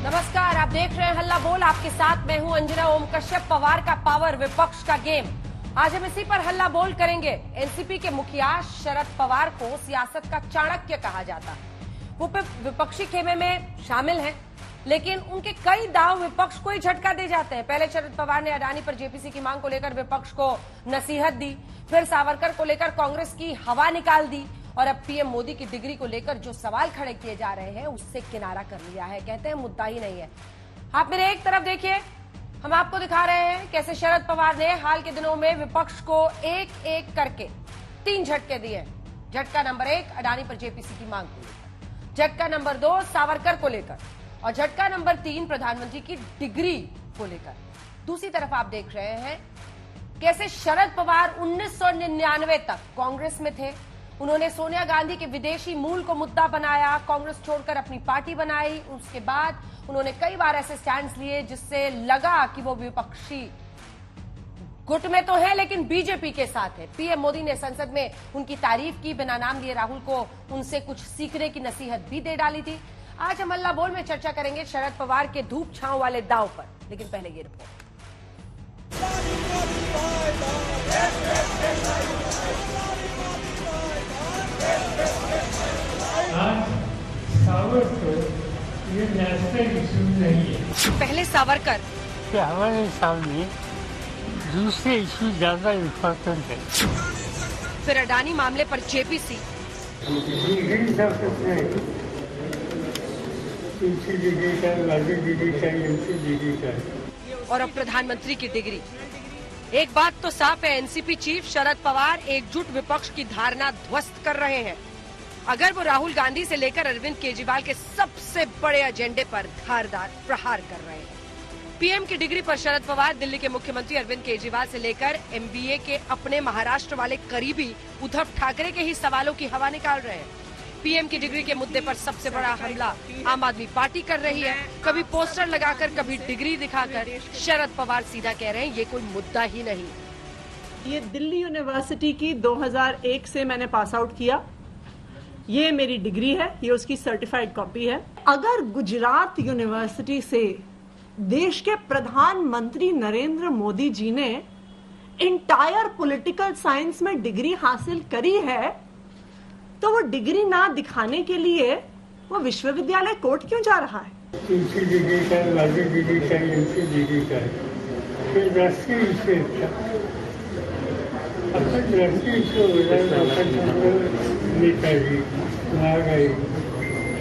नमस्कार, आप देख रहे हैं हल्ला बोल। आपके साथ मैं हूं अंजना ओम कश्यप। पवार का पावर, विपक्ष का गेम। आज हम इसी पर हल्ला बोल करेंगे। एनसीपी के मुखिया शरद पवार को सियासत का चाणक्य कहा जाता है। वो विपक्षी खेमे में शामिल हैं, लेकिन उनके कई दांव विपक्ष को ही झटका दे जाते हैं। पहले शरद पवार ने अडानी पर जेपीसी की मांग को लेकर विपक्ष को नसीहत दी, फिर सावरकर को लेकर कांग्रेस की हवा निकाल दी, और अब पीएम मोदी की डिग्री को लेकर जो सवाल खड़े किए जा रहे हैं उससे किनारा कर लिया है। कहते हैं मुद्दा ही नहीं है। आप मेरे एक तरफ देखिए, हम आपको दिखा रहे हैं कैसे शरद पवार ने हाल के दिनों में विपक्ष को एक एक करके 3 झटके दिए। झटका नंबर 1 अडानी पर जेपीसी की मांग को लेकर, झटका नंबर 2 सावरकर को लेकर, और झटका नंबर 3 प्रधानमंत्री की डिग्री को लेकर। दूसरी तरफ आप देख रहे हैं कैसे शरद पवार 1999 तक कांग्रेस में थे। उन्होंने सोनिया गांधी के विदेशी मूल को मुद्दा बनाया, कांग्रेस छोड़कर अपनी पार्टी बनाई। उसके बाद उन्होंने कई बार ऐसे स्टैंड्स लिए जिससे लगा कि वो विपक्षी गुट में तो है लेकिन बीजेपी के साथ है। पीएम मोदी ने संसद में उनकी तारीफ की, बिना नाम लिए राहुल को उनसे कुछ सीखने की नसीहत भी दे डाली थी। आज हम हल्ला बोल में चर्चा करेंगे शरद पवार के धूप छांव वाले दांव पर, लेकिन पहले ये रिपोर्ट। ये नेशनल इशू नहीं है। पहले सावरकर कि हमारे सामने दूसरे इशू ज्यादा इम्पोर्टेंट है। फिर अडानी मामले पर जेपीसी, और अब प्रधानमंत्री की डिग्री। एक बात तो साफ है, एनसीपी चीफ शरद पवार एकजुट विपक्ष की धारणा ध्वस्त कर रहे हैं। अगर वो राहुल गांधी से लेकर अरविंद केजरीवाल के सबसे बड़े एजेंडे पर धारदार प्रहार कर रहे हैं। पीएम की डिग्री पर शरद पवार दिल्ली के मुख्यमंत्री अरविंद केजरीवाल से लेकर एमबीए के अपने महाराष्ट्र वाले करीबी उद्धव ठाकरे के ही सवालों की हवा निकाल रहे हैं। पीएम की डिग्री के मुद्दे पर सबसे बड़ा हमला आम आदमी पार्टी कर रही है। कभी पोस्टर लगाकर, कभी डिग्री दिखाकर। शरद पवार सीधा कह रहे हैं ये कोई मुद्दा ही नहीं। ये दिल्ली यूनिवर्सिटी की 2001 से मैंने पास आउट किया। ये मेरी डिग्री है, ये उसकी सर्टिफाइड कॉपी है। अगर गुजरात यूनिवर्सिटी से देश के प्रधानमंत्री नरेंद्र मोदी जी ने इंटायर पॉलिटिकल साइंस में डिग्री हासिल करी है, तो वो डिग्री ना दिखाने के लिए वो विश्वविद्यालय कोर्ट क्यों जा रहा है? डिग्री का, राज्य डिग्री का, एमपी डिग्री का, फिर राष्ट्रीय इशू नेताजी, महागाई,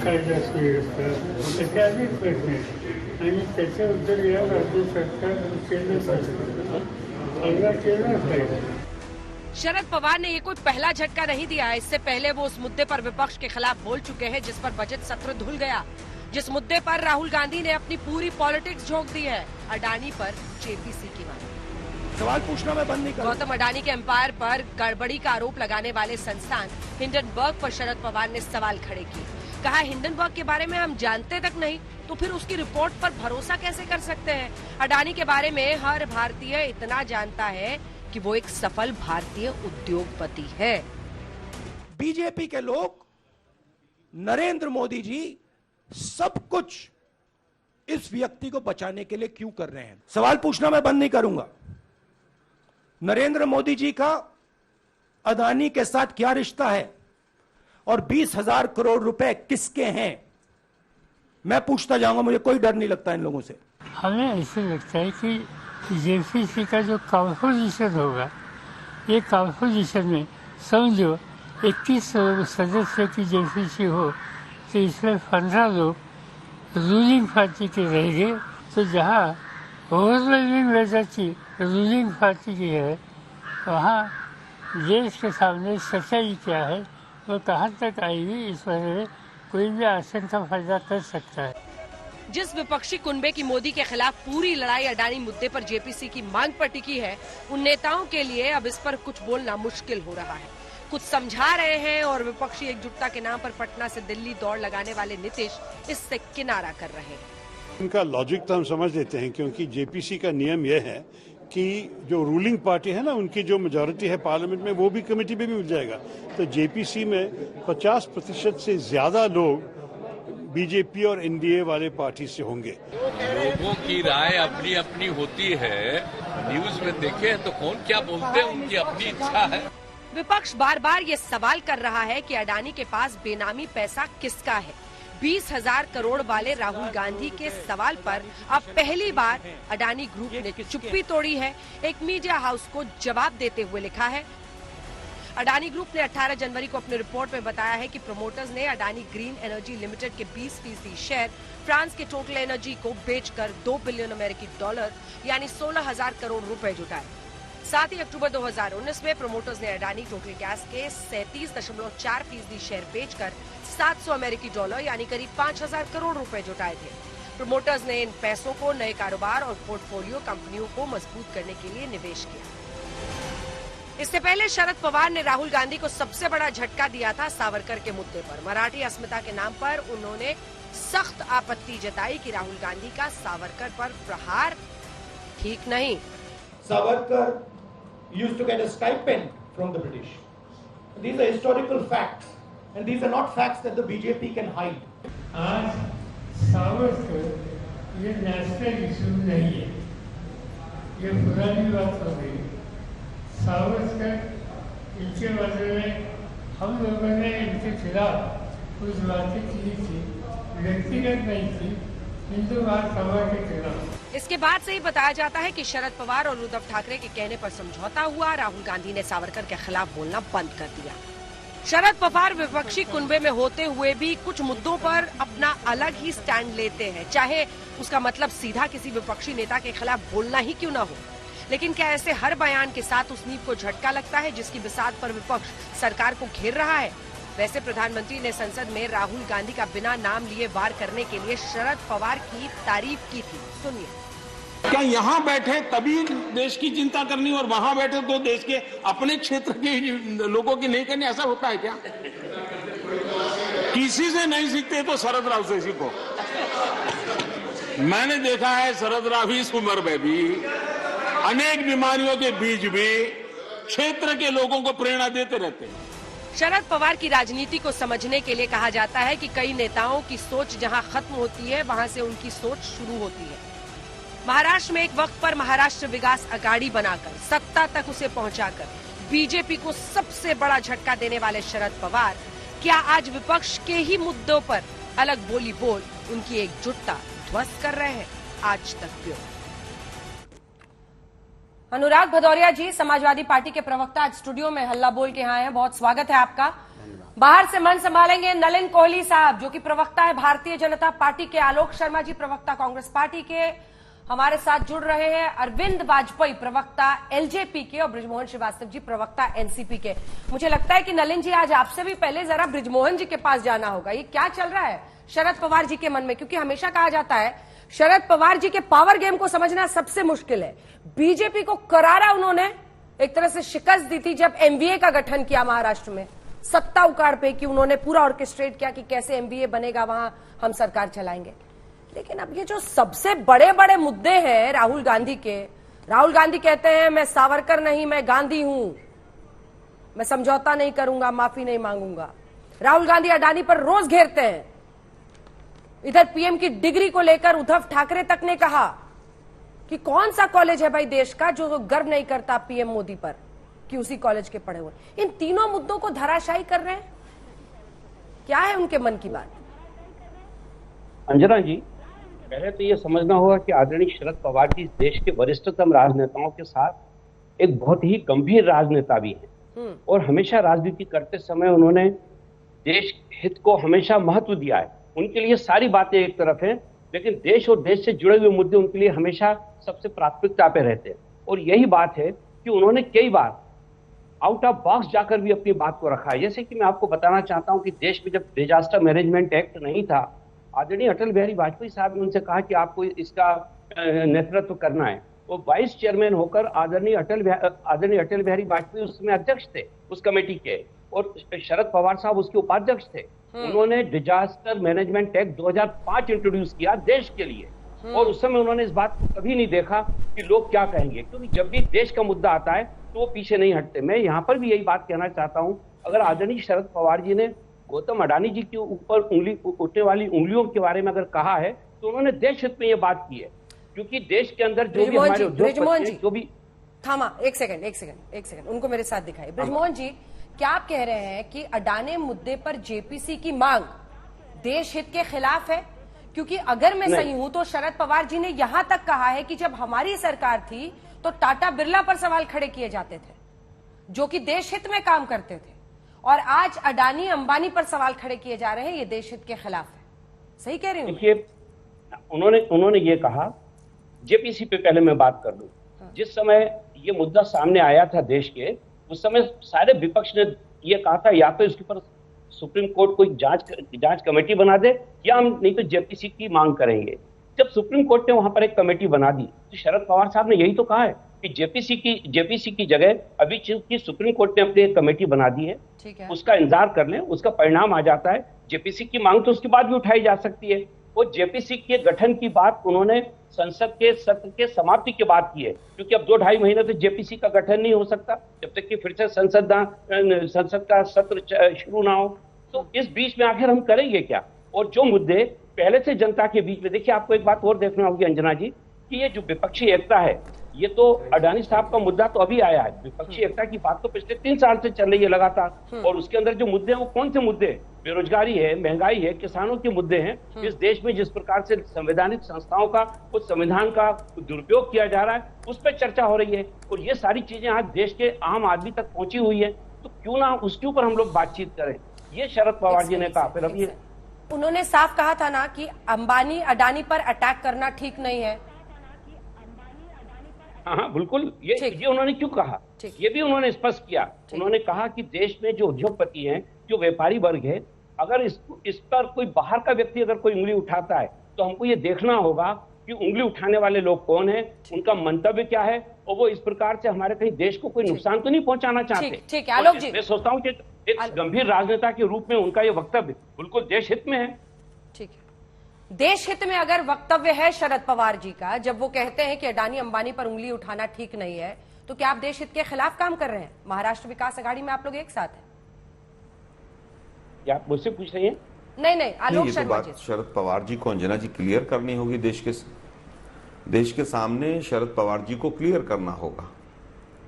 कायदा सुव्यवस्था, असे अनेक प्रश्न आहेत आणि त्याचं उत्तर या राज्य सरकार केलं पाहिजे। शरद पवार ने ये कोई पहला झटका नहीं दिया है। इससे पहले वो उस मुद्दे पर विपक्ष के खिलाफ बोल चुके हैं जिस पर बजट सत्र धुल गया, जिस मुद्दे पर राहुल गांधी ने अपनी पूरी पॉलिटिक्स झोंक दी है, अडानी पर जेपीसी की मांग। सवाल पूछना मैं बंद नहीं करूंगा। गौतम अडानी के एम्पायर पर गड़बड़ी का आरोप लगाने वाले संस्थान हिंडनबर्ग पर शरद पवार ने सवाल खड़े किए। कहा हिंडनबर्ग के बारे में हम जानते तक नहीं, तो फिर उसकी रिपोर्ट पर भरोसा कैसे कर सकते हैं? अडानी के बारे में हर भारतीय इतना जानता है कि वो एक सफल भारतीय उद्योगपति है। बीजेपी के लोग, नरेंद्र मोदी जी सब कुछ इस व्यक्ति को बचाने के लिए क्यों कर रहे हैं? सवाल पूछना मैं बंद नहीं करूंगा। नरेंद्र मोदी जी का अदानी के साथ क्या रिश्ता है और 20,000 करोड़ रुपए किसके हैं? मैं पूछता जाऊंगा, मुझे कोई डर नहीं लगता इन लोगों से। हमें ऐसे लगता है कि जेपीसी का जो कंपोजिशन होगा, ये कंपोजिशन में समझो 21 सदस्य की जेपीसी हो तो इसमें 15 लोग रूलिंग पार्टी के रहेंगे। तो जहाँ ओवरवेलमिंग मेजॉरिटी रूलिंग पार्टी की है, वहाँ देश के सामने सच्चाई क्या है, वो कहाँ तक आएगी, इस बारे में कोई भी आशंका पैदा कर सकता है। जिस विपक्षी कुनबे की मोदी के खिलाफ पूरी लड़ाई अडानी मुद्दे पर जेपीसी की मांग पर टिकी है, उन नेताओं के लिए अब इस पर कुछ बोलना मुश्किल हो रहा है। कुछ समझा रहे हैं और विपक्षी एकजुटता के नाम पर पटना से दिल्ली दौड़ लगाने वाले नीतीश इससे किनारा कर रहे हैं। इनका लॉजिक तो हम समझ लेते हैं, क्योंकि जेपीसी का नियम यह है कि जो रूलिंग पार्टी है ना, उनकी जो मेजॉरिटी है पार्लियामेंट में, वो भी कमेटी में भी मिल जाएगा। तो जेपीसी में 50% से ज्यादा लोग बीजेपी और एनडीए वाले पार्टी से होंगे। लोगों की राय अपनी अपनी होती है, न्यूज में देखे तो कौन क्या बोलते हैं, उनकी अपनी इच्छा है। विपक्ष बार बार ये सवाल कर रहा है कि अडानी के पास बेनामी पैसा किसका है। 20,000 करोड़ वाले राहुल गांधी के सवाल पर अब पहली बार अडानी ग्रुप ने चुप्पी तोड़ी है। एक मीडिया हाउस को जवाब देते हुए लिखा है, अडानी ग्रुप ने 18 जनवरी को अपनी रिपोर्ट में बताया है कि प्रमोटर्स ने अडानी ग्रीन एनर्जी लिमिटेड के 20% शेयर फ्रांस के टोटल एनर्जी को बेचकर 2 बिलियन अमेरिकी डॉलर यानी 16,000 करोड़ रुपए जुटाए। साथ ही अक्टूबर 2019 में प्रमोटर्स ने अडानी टोटल गैस के 37.4% शेयर बेचकर 700 अमेरिकी डॉलर यानी करीब 5,000 करोड़ रुपए जुटाए थे। प्रमोटर्स ने इन पैसों को नए कारोबार और पोर्टफोलियो कंपनियों को मजबूत करने के लिए निवेश किया। इससे पहले शरद पवार ने राहुल गांधी को सबसे बड़ा झटका दिया था सावरकर के मुद्दे पर। मराठी अस्मिता के नाम पर उन्होंने सख्त आपत्ति जताई कि राहुल गांधी का सावरकर पर प्रहार ठीक नहीं। Savarkar used to get a stipend from the British. These are historical facts, and these are not facts that the BJP can hide. आज सावरकर ये नेशनल इशू नहीं है, ये पुरानी बात हो गई। सावरकर इनके बारे में हम लोगों ने इनके खिलाफ कुछ बातें की थी, व्यक्तिगत नहीं थी, हिंदुवाद सभा के खिलाफ। इसके बाद से ही बताया जाता है कि शरद पवार और उद्धव ठाकरे के कहने पर समझौता हुआ। राहुल गांधी ने सावरकर के खिलाफ बोलना बंद कर दिया। शरद पवार विपक्षी कुनबे में होते हुए भी कुछ मुद्दों पर अपना अलग ही स्टैंड लेते हैं, चाहे उसका मतलब सीधा किसी विपक्षी नेता के खिलाफ बोलना ही क्यों न हो। लेकिन क्या ऐसे हर बयान के साथ उस नींव को झटका लगता है जिसकी बिसात पर विपक्ष सरकार को घेर रहा है? वैसे प्रधानमंत्री ने संसद में राहुल गांधी का बिना नाम लिए वार करने के लिए शरद पवार की तारीफ की थी। सुनिए। क्या यहाँ बैठे तभी देश की चिंता करनी और वहां बैठे तो देश के अपने क्षेत्र के लोगों की नहीं करनी, ऐसा होता है क्या? किसी से नहीं सीखते तो शरद राव से सीखो। मैंने देखा है शरद राव इस उम्र में भी अनेक बीमारियों के बीच भी क्षेत्र के लोगों को प्रेरणा देते रहते हैं। शरद पवार की राजनीति को समझने के लिए कहा जाता है कि कई नेताओं की सोच जहां खत्म होती है वहां से उनकी सोच शुरू होती है। महाराष्ट्र में एक वक्त पर महाराष्ट्र विकास अघाड़ी बनाकर सत्ता तक उसे पहुंचाकर बीजेपी को सबसे बड़ा झटका देने वाले शरद पवार क्या आज विपक्ष के ही मुद्दों पर अलग बोली बोल उनकी एकजुटता ध्वस्त कर रहे हैं? आज तक ब्यूरो। अनुराग भदौरिया जी, समाजवादी पार्टी के प्रवक्ता, आज स्टूडियो में हल्ला बोल के आए हैं, बहुत स्वागत है आपका। बाहर से मन संभालेंगे नलिन कोहली साहब, जो कि प्रवक्ता है भारतीय जनता पार्टी के। आलोक शर्मा जी, प्रवक्ता कांग्रेस पार्टी के, हमारे साथ जुड़ रहे हैं। अरविंद वाजपेयी, प्रवक्ता एलजेपी के, और बृजमोहन श्रीवास्तव जी, प्रवक्ता एनसीपी के। मुझे लगता है कि नलिन जी, आज आपसे भी पहले जरा बृजमोहन जी के पास जाना होगा। ये क्या चल रहा है शरद पवार जी के मन में? क्योंकि हमेशा कहा जाता है शरद पवार जी के पावर गेम को समझना सबसे मुश्किल है। बीजेपी को करारा उन्होंने एक तरह से शिकस्त दी थी जब एमवीए का गठन किया महाराष्ट्र में, सत्ता उखाड़ पे कि उन्होंने पूरा ऑर्केस्ट्रेट किया कि कैसे एमवीए बनेगा, वहां हम सरकार चलाएंगे। लेकिन अब ये जो सबसे बड़े बड़े मुद्दे हैं राहुल गांधी के, राहुल गांधी कहते हैं मैं सावरकर नहीं, मैं गांधी हूं, मैं समझौता नहीं करूंगा, माफी नहीं मांगूंगा। राहुल गांधी अडानी पर रोज घेरते हैं। इधर पीएम की डिग्री को लेकर उद्धव ठाकरे तक ने कहा कि कौन सा कॉलेज है भाई देश का जो गर्व नहीं करता पीएम मोदी पर कि उसी कॉलेज के पढ़े हुए। इन तीनों मुद्दों को धराशायी कर रहे हैं। क्या है उनके मन की बात? अंजना जी, पहले तो ये समझना होगा कि आदरणीय शरद पवार जी देश के वरिष्ठतम राजनेताओं के साथ एक बहुत ही गंभीर राजनेता भी हैं और हमेशा राजनीति करते समय उन्होंने देश हित को हमेशा महत्व दिया है। उनके लिए सारी बातें एक तरफ हैं, लेकिन देश और देश से जुड़े हुए मुद्दे उनके लिए हमेशा सबसे प्राथमिकता पे रहते हैं। और यही बात है कि उन्होंने कई बार आउट ऑफ बॉक्स जाकर भी अपनी बात को रखा है। जैसे कि मैं आपको बताना चाहता हूं कि देश में जब डिजास्टर मैनेजमेंट एक्ट नहीं था, आदरणीय अटल बिहारी वाजपेयी साहब ने उनसे कहा कि आपको इसका नेतृत्व करना है। वो वाइस चेयरमैन होकर आदरणीय अटल बिहारी वाजपेयी उस समय अध्यक्ष थे उस कमेटी के, और शरद पवार साहब उसके उपाध्यक्ष थे। उन्होंने डिजास्टर मैनेजमेंट एक्ट 2005 इंट्रोड्यूस किया देश के लिए, और उस समय उन्होंने इस बात को कभी नहीं देखा कि लोग क्या कहेंगे, क्योंकि जब भी देश का मुद्दा आता है तो वो पीछे नहीं हटते। मैं यहाँ पर भी यही बात कहना चाहता हूँ, अगर आदरणीय शरद पवार जी ने गौतम अडानी जी के ऊपर उठने वाली उंगलियों के बारे में अगर कहा है तो उन्होंने देश हित में ये बात की है, क्योंकि देश के अंदर जो भी हमारे उद्योगपति हैं, जो भी थामा एक सेकंड उनको मेरे साथ दिखाइए। बृजमोहन जी, क्या आप कह रहे हैं कि अडानी मुद्दे पर जेपीसी की मांग देश हित के खिलाफ है? क्योंकि अगर मैं सही हूं तो शरद पवार जी ने यहां तक कहा है कि जब हमारी सरकार थी तो टाटा बिरला पर सवाल खड़े किए जाते थे जो कि देश हित में काम करते थे, और आज अडानी अंबानी पर सवाल खड़े किए जा रहे हैं, ये देश हित के खिलाफ है। सही कह रही हूं? देखिए, उन्होंने ये कहा, जेपीसी पे पहले मैं बात कर लूं। जिस समय ये मुद्दा सामने आया था देश के, उस समय सारे विपक्ष ने ये कहा था या तो इसके ऊपर सुप्रीम कोर्ट कोई जांच कमेटी बना दे या हम नहीं तो जेपीसी की मांग करेंगे। जब सुप्रीम कोर्ट ने वहां पर एक कमेटी बना दी तो शरद पवार साहब ने यही तो कहा है कि जेपीसी की जगह अभी चूंकि सुप्रीम कोर्ट ने अपनी एक कमेटी बना दी है, उसका इंतजार कर लें, उसका परिणाम आ जाता है। जेपीसी की मांग तो उसके बाद भी उठाई जा सकती है। वो जेपीसी के गठन की बात उन्होंने संसद के सत्र के समाप्ति के बाद की है, क्योंकि अब 2-2.5 महीने तो जेपीसी का गठन नहीं हो सकता जब तक कि फिर से संसद का सत्र शुरू ना हो। तो इस बीच में आखिर हम करेंगे क्या? और जो मुद्दे पहले से जनता के बीच में, देखिए आपको एक बात और देखना होगी अंजना जी, कि ये जो विपक्षी एकता है, ये तो अडानी साहब का मुद्दा तो अभी आया है। विपक्षी एकता की बात तो पिछले 3 साल से चल रही है लगातार, और उसके अंदर जो मुद्दे हैं वो कौन से मुद्दे? बेरोजगारी है, महंगाई है, किसानों के मुद्दे हैं। इस देश में जिस प्रकार से संवैधानिक संस्थाओं का, उस संविधान का दुरुपयोग किया जा रहा है, उस पर चर्चा हो रही है, और ये सारी चीजें आज देश के आम आदमी तक पहुंची हुई है। तो क्यों ना उसके ऊपर हम लोग बातचीत करें, ये शरद पवार जी ने कहा। फिर अब ये उन्होंने साफ कहा था ना कि अंबानी अडानी पर अटैक करना ठीक नहीं है। हाँ, बिल्कुल। ये उन्होंने क्यों कहा, ये भी उन्होंने स्पष्ट किया। उन्होंने कहा कि देश में जो उद्योगपति हैं, जो व्यापारी वर्ग है, अगर इस पर कोई बाहर का व्यक्ति अगर कोई उंगली उठाता है तो हमको ये देखना होगा कि उंगली उठाने वाले लोग कौन है, उनका मंतव्य क्या है, और वो इस प्रकार से हमारे कहीं देश को कोई नुकसान तो नहीं पहुंचाना चाहते। ठीक है आलोक जी, मैं सोचता हूँ कि एक गंभीर राजनेता के रूप में उनका ये वक्तव्य बिल्कुल देश हित में है। ठीक है, देश हित में अगर वक्तव्य है शरद पवार जी का, जब वो कहते हैं कि अडानी अंबानी पर उंगली उठाना ठीक नहीं है, तो क्या आप देश हित के खिलाफ काम कर रहे हैं? महाराष्ट्र विकास आघाड़ी में आप लोग एक साथ हैं। क्या आप मुझसे पूछ रही हैं? नहीं, आलोक शर्मा जी। शरद पवार जी को, अंजना जी, क्लियर करनी होगी देश के सामने। शरद पवार जी को क्लियर करना होगा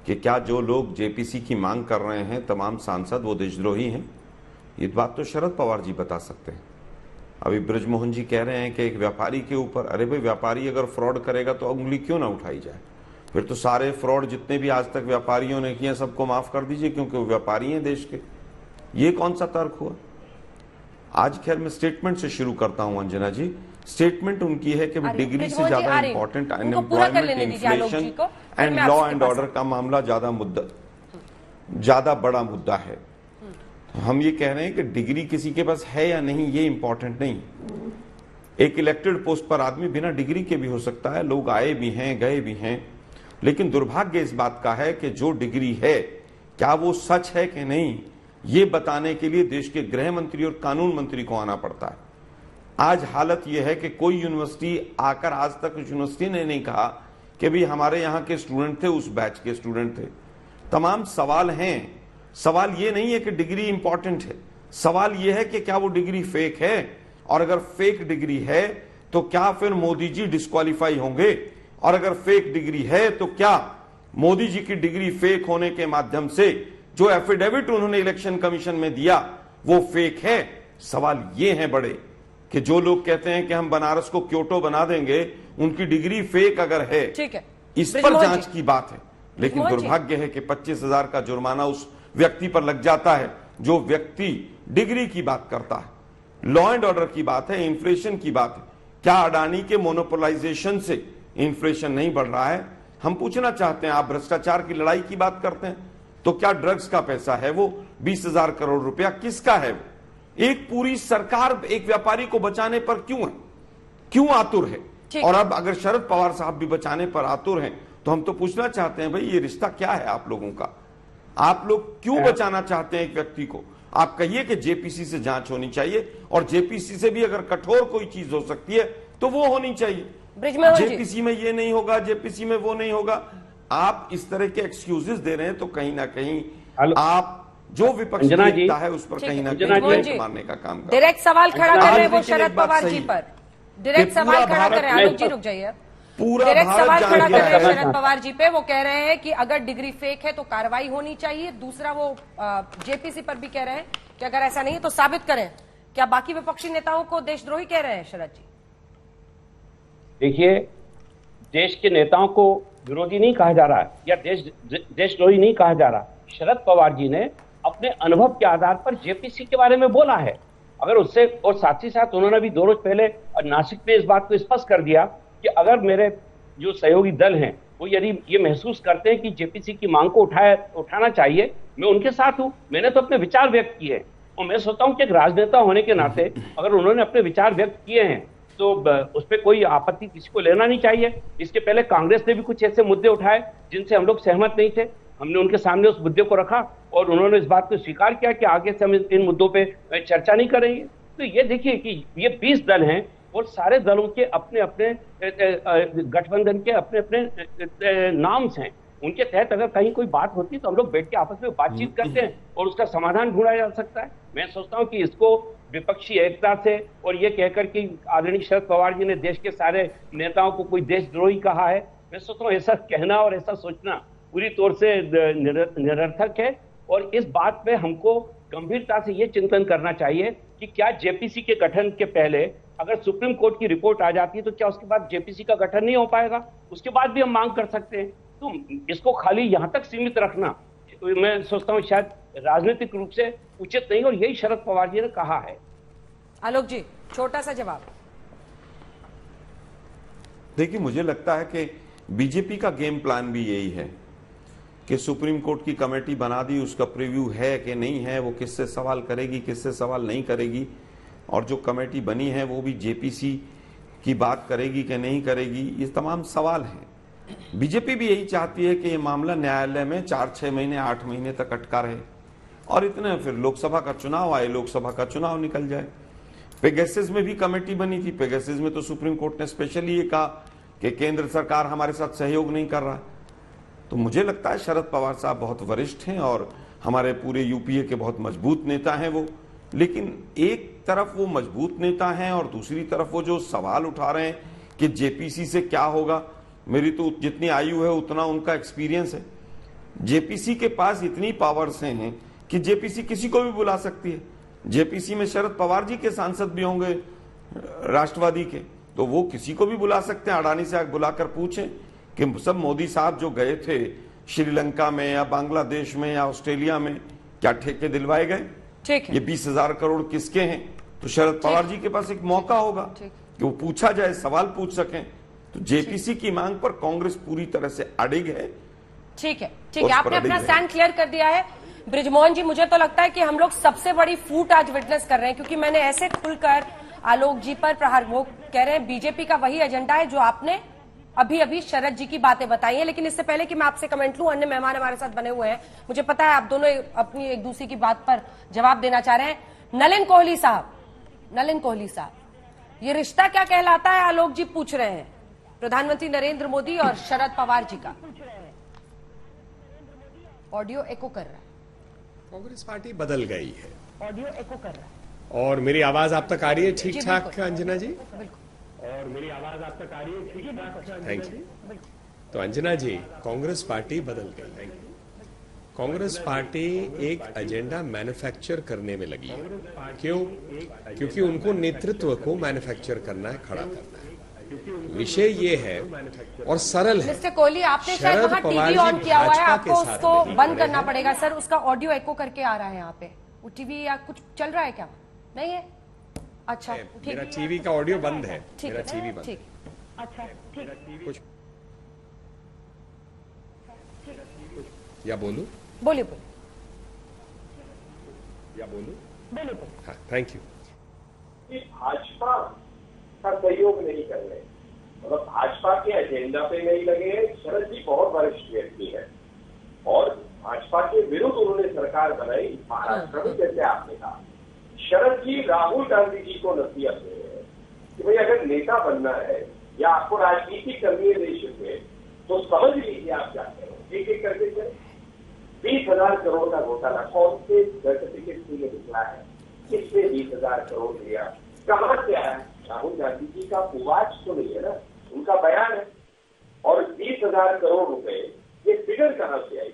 कि क्या जो लोग जेपीसी की मांग कर रहे हैं, तमाम सांसद, वो देशद्रोही हैं। ये बात तो शरद पवार जी बता सकते हैं। अभी बृजमोहन जी कह रहे हैं कि एक व्यापारी के ऊपर, अरे भाई, व्यापारी अगर फ्रॉड करेगा तो उंगली क्यों ना उठाई जाए? फिर तो सारे फ्रॉड जितने भी आज तक व्यापारियों ने किए सबको माफ कर दीजिए, क्योंकि वो व्यापारी हैं देश के। ये कौन सा तर्क हुआ? आज खैर मैं स्टेटमेंट से शुरू करता हूं अंजना जी। स्टेटमेent उनकी है कि डिग्री से ज्यादा important unemployment, inflation and law and order का मामला ज्यादा बड़ा मुद्दा है। हम ये कह रहे हैं कि डिग्री किसी के पास है या नहीं ये इंपॉर्टेंट नहीं। एक इलेक्टेड पोस्ट पर आदमी बिना डिग्री के भी हो सकता है, लोग आए भी हैं, गए भी हैं, लेकिन दुर्भाग्य इस बात का है कि जो डिग्री है क्या वो सच है कि नहीं, ये बताने के लिए देश के गृह मंत्री और कानून मंत्री को आना पड़ता है। आज हालत यह है कि कोई यूनिवर्सिटी आकर, आज तक उस यूनिवर्सिटी ने नहीं कहा कि भी हमारे यहाँ के स्टूडेंट थे, उस बैच के स्टूडेंट थे। तमाम सवाल हैं। सवाल ये नहीं है कि डिग्री इंपॉर्टेंट है, सवाल ये है कि क्या वो डिग्री फेक है, और अगर फेक डिग्री है तो क्या फिर मोदी जी डिस्क्वालीफाई होंगे, और अगर फेक डिग्री है तो क्या मोदी जी की डिग्री फेक होने के माध्यम से जो एफिडेविट उन्होंने इलेक्शन कमीशन में दिया वो फेक है? सवाल ये हैं बड़े कि जो लोग कहते हैं कि हम बनारस को क्योटो बना देंगे, उनकी डिग्री फेक अगर है, ठीक है, इस पर जांच की बात है। लेकिन दुर्भाग्य है कि 25,000 का जुर्माना उस व्यक्ति पर लग जाता है जो व्यक्ति डिग्री की बात करता है। लॉ एंड ऑर्डर की बात है, इन्फ्लेशन की बात है। क्या अडानी के मोनोपोलाइजेशन से इन्फ्लेशन नहीं बढ़ रहा है? हम पूछना चाहते हैं। आप भ्रष्टाचार की लड़ाई की बात करते हैं तो क्या ड्रग्स का पैसा है वो 20,000 करोड़ रुपया किसका है? एक पूरी सरकार एक व्यापारी को बचाने पर क्यों है, क्यों आतुर है? और अब अगर शरद पवार साहब भी बचाने पर आतुर हैं तो हम तो पूछना चाहते हैं, भाई ये रिश्ता क्या है आप लोगों का? आप लोग क्यों बचाना चाहते हैं एक व्यक्ति को? आप कहिए कि जेपीसी से जांच होनी चाहिए, और जेपीसी से भी अगर कठोर कोई चीज हो सकती है तो वो होनी चाहिए। जेपीसी में ये नहीं होगा, जेपीसी में वो नहीं होगा। आप इस तरह के एक्सक्यूजेस दे रहे हैं तो कहीं ना कहीं आप जो विपक्ष अंजना जी, देखता है उस पर कहीं ना अंजना कहीं जी, ब्रेक मारने का काम कर। डायरेक्ट सवाल खड़ा कर रहे हैं वो लेकिन एक शरद बात पवार सही जी है पर। डायरेक्ट कि सवाल पूरा खड़ा कर रहे हैं, भारत आलोक जी रुक जाइए। पूरा डायरेक्ट भारत सवाल जान खड़ा कर गया रहे हैं है। शरद पवार जी पे। वो कह रहे हैं कि अगर डिग्री फेक है तो कार्रवाई होनी चाहिए। दूसरा वो जेपीसी पर भी कह रहे हैं कि अगर ऐसा नहीं है तो साबित करें। क्या बाकी विपक्षी नेताओं को देशद्रोही कह रहे हैं शरद जी? देखिए, देश के नेताओं को विरोधी नहीं कहा जा रहा है या देशद्रोही नहीं कहा जा रहा। शरद पवार जी ने अपने अनुभव के आधार पर जेपीसी के बारे में बोला है। अगर उससे, और साथ ही साथ उन्होंने भी 2 रोज पहले नासिक में इस बात को स्पष्ट कर दिया कि अगर मेरे जो सहयोगी दल हैं वो यदि ये महसूस करते हैं कि जेपीसी की मांग को उठाना चाहिए, मैं उनके साथ हूं। मैंने तो अपने विचार व्यक्त किए और मैं सोचता हूं कि एक राजनेता होने के नाते अगर उन्होंने अपने विचार व्यक्त किए हैं तो उस पर कोई आपत्ति किसी को लेना नहीं चाहिए। इसके पहले कांग्रेस ने भी कुछ ऐसे मुद्दे उठाए जिनसे हम लोग सहमत नहीं थे। हमने उनके सामने उस मुद्दे को रखा और उन्होंने इस बात को स्वीकार किया कि आगे से हम इन मुद्दों पे चर्चा नहीं करेंगे। तो ये देखिए कि ये 20 दल हैं और सारे दलों के अपने अपने गठबंधन के अपने अपने नाम्स हैं। उनके तहत अगर कहीं कोई बात होती है तो हम लोग बैठ के आपस में बातचीत करते हैं और उसका समाधान ढूंढा जा सकता है। मैं सोचता हूं कि इसको विपक्षी एकता से और ये कहकर कि आदरणीय शरद पवार जी ने देश के सारे नेताओं को कोई देशद्रोही कहा है, मैं सोचता हूँ ऐसा कहना और ऐसा सोचना पूरी तौर से निरर्थक है। और इस बात पे हमको गंभीरता से ये चिंतन करना चाहिए कि क्या जेपीसी के गठन के पहले अगर सुप्रीम कोर्ट की रिपोर्ट आ जाती है तो क्या उसके बाद जेपीसी का गठन नहीं हो पाएगा? उसके बाद भी हम मांग कर सकते हैं। तो इसको खाली यहां तक सीमित रखना मैं सोचता हूं शायद राजनीतिक रूप से उचित नहीं, और यही शरद पवार जी ने कहा है। आलोक जी, छोटा सा जवाब। देखिए, मुझे लगता है कि बीजेपी का गेम प्लान भी यही है कि सुप्रीम कोर्ट की कमेटी बना दी, उसका प्रीव्यू है कि नहीं है, वो किससे सवाल करेगी, किससे सवाल नहीं करेगी, और जो कमेटी बनी है वो भी जेपीसी की बात करेगी कि नहीं करेगी, ये तमाम सवाल हैं। बीजेपी भी यही चाहती है कि ये मामला न्यायालय में 4-6 महीने 8 महीने तक अटका रहे और इतने फिर लोकसभा का चुनाव आए, लोकसभा का चुनाव निकल जाए। पेगासस में भी कमेटी बनी थी। पेगासस में तो सुप्रीम कोर्ट ने स्पेशली ये कहा कि केंद्र सरकार हमारे साथ सहयोग नहीं कर रहा। तो मुझे लगता है शरद पवार साहब बहुत वरिष्ठ हैं और हमारे पूरे यूपीए के बहुत मजबूत नेता हैं वो, लेकिन एक तरफ वो मजबूत नेता हैं और दूसरी तरफ वो जो सवाल उठा रहे हैं कि जेपीसी से क्या होगा। मेरी तो जितनी आयु है उतना उनका एक्सपीरियंस है। जेपीसी के पास इतनी पावर्स हैं कि जेपीसी किसी को भी बुला सकती है। जेपीसी में शरद पवार जी के सांसद भी होंगे राष्ट्रवादी के, तो वो किसी को भी बुला सकते हैं। अडानी से बुलाकर पूछें कि सब मोदी साहब जो गए थे श्रीलंका में या बांग्लादेश में या ऑस्ट्रेलिया में, क्या ठेके दिलवाए गए? ठीक है। ये 20,000 करोड़ किसके हैं? तो शरद पवार जी के पास एक मौका होगा कि वो पूछा जाए, सवाल पूछ सकें। तो जेपीसी की मांग पर कांग्रेस पूरी तरह से अडिग है। ठीक है, ठीक है, आपने अपना स्टैंड क्लियर कर दिया है। बृजमोहन जी, मुझे तो लगता है कि हम लोग सबसे बड़ी फूट आज विटनेस कर रहे हैं, क्योंकि मैंने ऐसे खुलकर आलोक जी पर प्रहार, वो कह रहे हैं बीजेपी का वही एजेंडा है जो आपने अभी अभी शरद जी की बातें बताई हैं। लेकिन इससे पहले कि मैं आपसे कमेंट लूं, अन्य मेहमान हमारे साथ बने हुए हैं। मुझे पता है आप दोनों अपनी एक दूसरे की बात पर जवाब देना चाह रहे हैं। नलिन कोहली साहब, ये रिश्ता क्या कहलाता है? आलोक जी पूछ रहे हैं, प्रधानमंत्री नरेंद्र मोदी और शरद पवार जी का। ऑडियो एको कर रहा है। कांग्रेस पार्टी बदल गई है, ऑडियो एको कर रहा है। और मेरी आवाज आप तक आ रही है ठीक ठाक अंजना जी? बिल्कुल। और मेरी आवाज आप तक आ रही है ठीक ठाक? Thank you. तो अंजना जी, कांग्रेस पार्टी बदल गई। कांग्रेस पार्टी एक एजेंडा मैन्युफैक्चर करने में लगी है। क्यों? क्योंकि उनको नेतृत्व को मैन्युफैक्चर करना है, खड़ा करना है। विषय ये है और सरल है। मिस्टर कोहली, आपने शायद वहाँ टीवी ऑन किया हुआ है, आपको उसको बंद करना पड़ेगा सर। उसका ऑडियो एको करके आ रहा है यहाँ पे। वो टीवी या कुछ चल रहा है क्या? नहीं है? अच्छा, ठीक। मेरा टीवी का ऑडियो बंद है। मेरा टीवी बंद। ठीक, अच्छा, ठीक। कुछ या बोलूं? बोलिए। या बोलूं? हाँ, थैंक यू। भाजपा का सहयोग नहीं कर रहे, मतलब भाजपा के एजेंडा पे नहीं लगे। शरद जी बहुत वरिष्ठ व्यक्ति है और भाजपा के विरुद्ध उन्होंने सरकार बनाई महाराष्ट्र में। जैसे आपने कहा, शरद जी राहुल गांधी जी को नसीहत दे रहे हैं कि भाई अगर नेता बनना है या आपको राजनीति करनी है देश में, तो समझ लीजिए आप क्या करें, एक एक करके चले। 20,000 करोड़ का घोटाला कौन से सर्टिफिकेट से ये निकला है, किसने 20,000 करोड़ दिया, कहां से आया? राहुल गांधी जी का पुवाच तो नहीं है ना, उनका बयान है। और 20,000 करोड़ रुपए ये फिगर कहां से आई?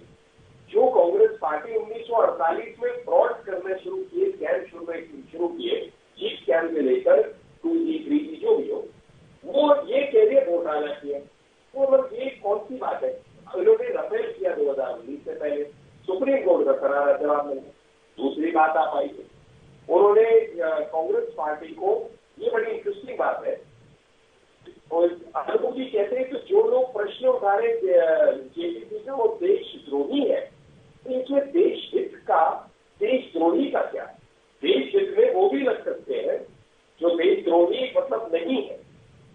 जो कांग्रेस पार्टी 1948 में फ्रॉड करना शुरू किए, स्कैम शुरू किए, जीप स्कैम से लेकर 2G 3G जो भी हो, वो ये कह रही है घोटाला किया। तो मतलब ये कौन सी बात है? उन्होंने रफेल किया 2019 से पहले, सुप्रीम कोर्ट का करारा जवाब मिला। दूसरी बात आप आई, उन्होंने कांग्रेस पार्टी को, ये बड़ी इंटरेस्टिंग बात है, और अनुभव जी कहते हैं कि जो लोग प्रश्न उठा रहे जेपीसी का वो देशद्रोही है। तो इसमें देशद्रोही का क्या है? देश हित में वो भी लग सकते हैं जो देशद्रोही मतलब नहीं है।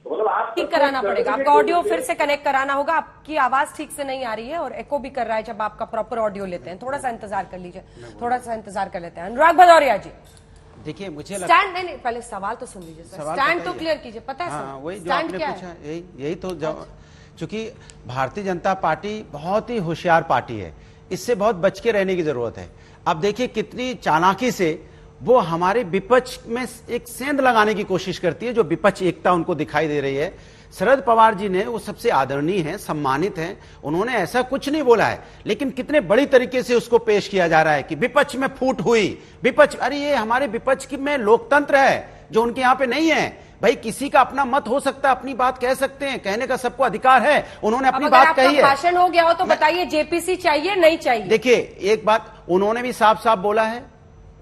तो मतलब आप ठीक कराना पड़ेगा, आपका ऑडियो फिर से कनेक्ट कराना होगा, आपकी आवाज ठीक से नहीं आ रही है और एको भी कर रहा है जब आपका प्रॉपर ऑडियो लेते हैं। थोड़ा सा इंतजार कर लीजिए, थोड़ा सा इंतजार कर लेते हैं। अनुराग भदौरिया जी, देखिए मुझे स्टैंड नहीं, पहले सवाल तो सुन लीजिए सर, स्टैंड तो क्लियर कीजिए। पता है हाँ, वही जो स्टैंड आपने क्या पूछा, है? यही तो चूंकि भारतीय जनता पार्टी बहुत ही होशियार पार्टी है, इससे बहुत बच के रहने की जरूरत है। अब देखिए कितनी चालाकी से वो हमारे विपक्ष में एक सेंध लगाने की कोशिश करती है, जो विपक्ष एकता उनको दिखाई दे रही है। शरद पवार जी ने, वो सबसे आदरणीय हैं, सम्मानित हैं, उन्होंने ऐसा कुछ नहीं बोला है, लेकिन कितने बड़ी तरीके से उसको पेश किया जा रहा है कि विपक्ष में फूट हुई, विपक्ष, अरे ये हमारे विपक्ष की में लोकतंत्र है जो उनके यहां पे नहीं है। भाई किसी का अपना मत हो सकता है, अपनी बात कह सकते हैं, कहने का सबको अधिकार है, उन्होंने अपनी बात कही है। भाषण हो गया हो तो बताइए, जेपीसी चाहिए नहीं चाहिए? देखिए एक बात उन्होंने भी साफ साफ बोला है,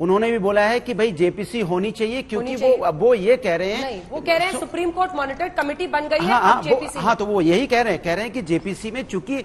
उन्होंने भी बोला है कि भाई जेपीसी होनी चाहिए, क्योंकि वो ये कह रहे हैं, नहीं, वो कह रहे हैं सुप्रीम कोर्ट मॉनिटर्ड कमेटी बन गई है। हाँ, जेपीसी हाँ, तो वो यही कह रहे हैं कि जेपीसी में चूंकि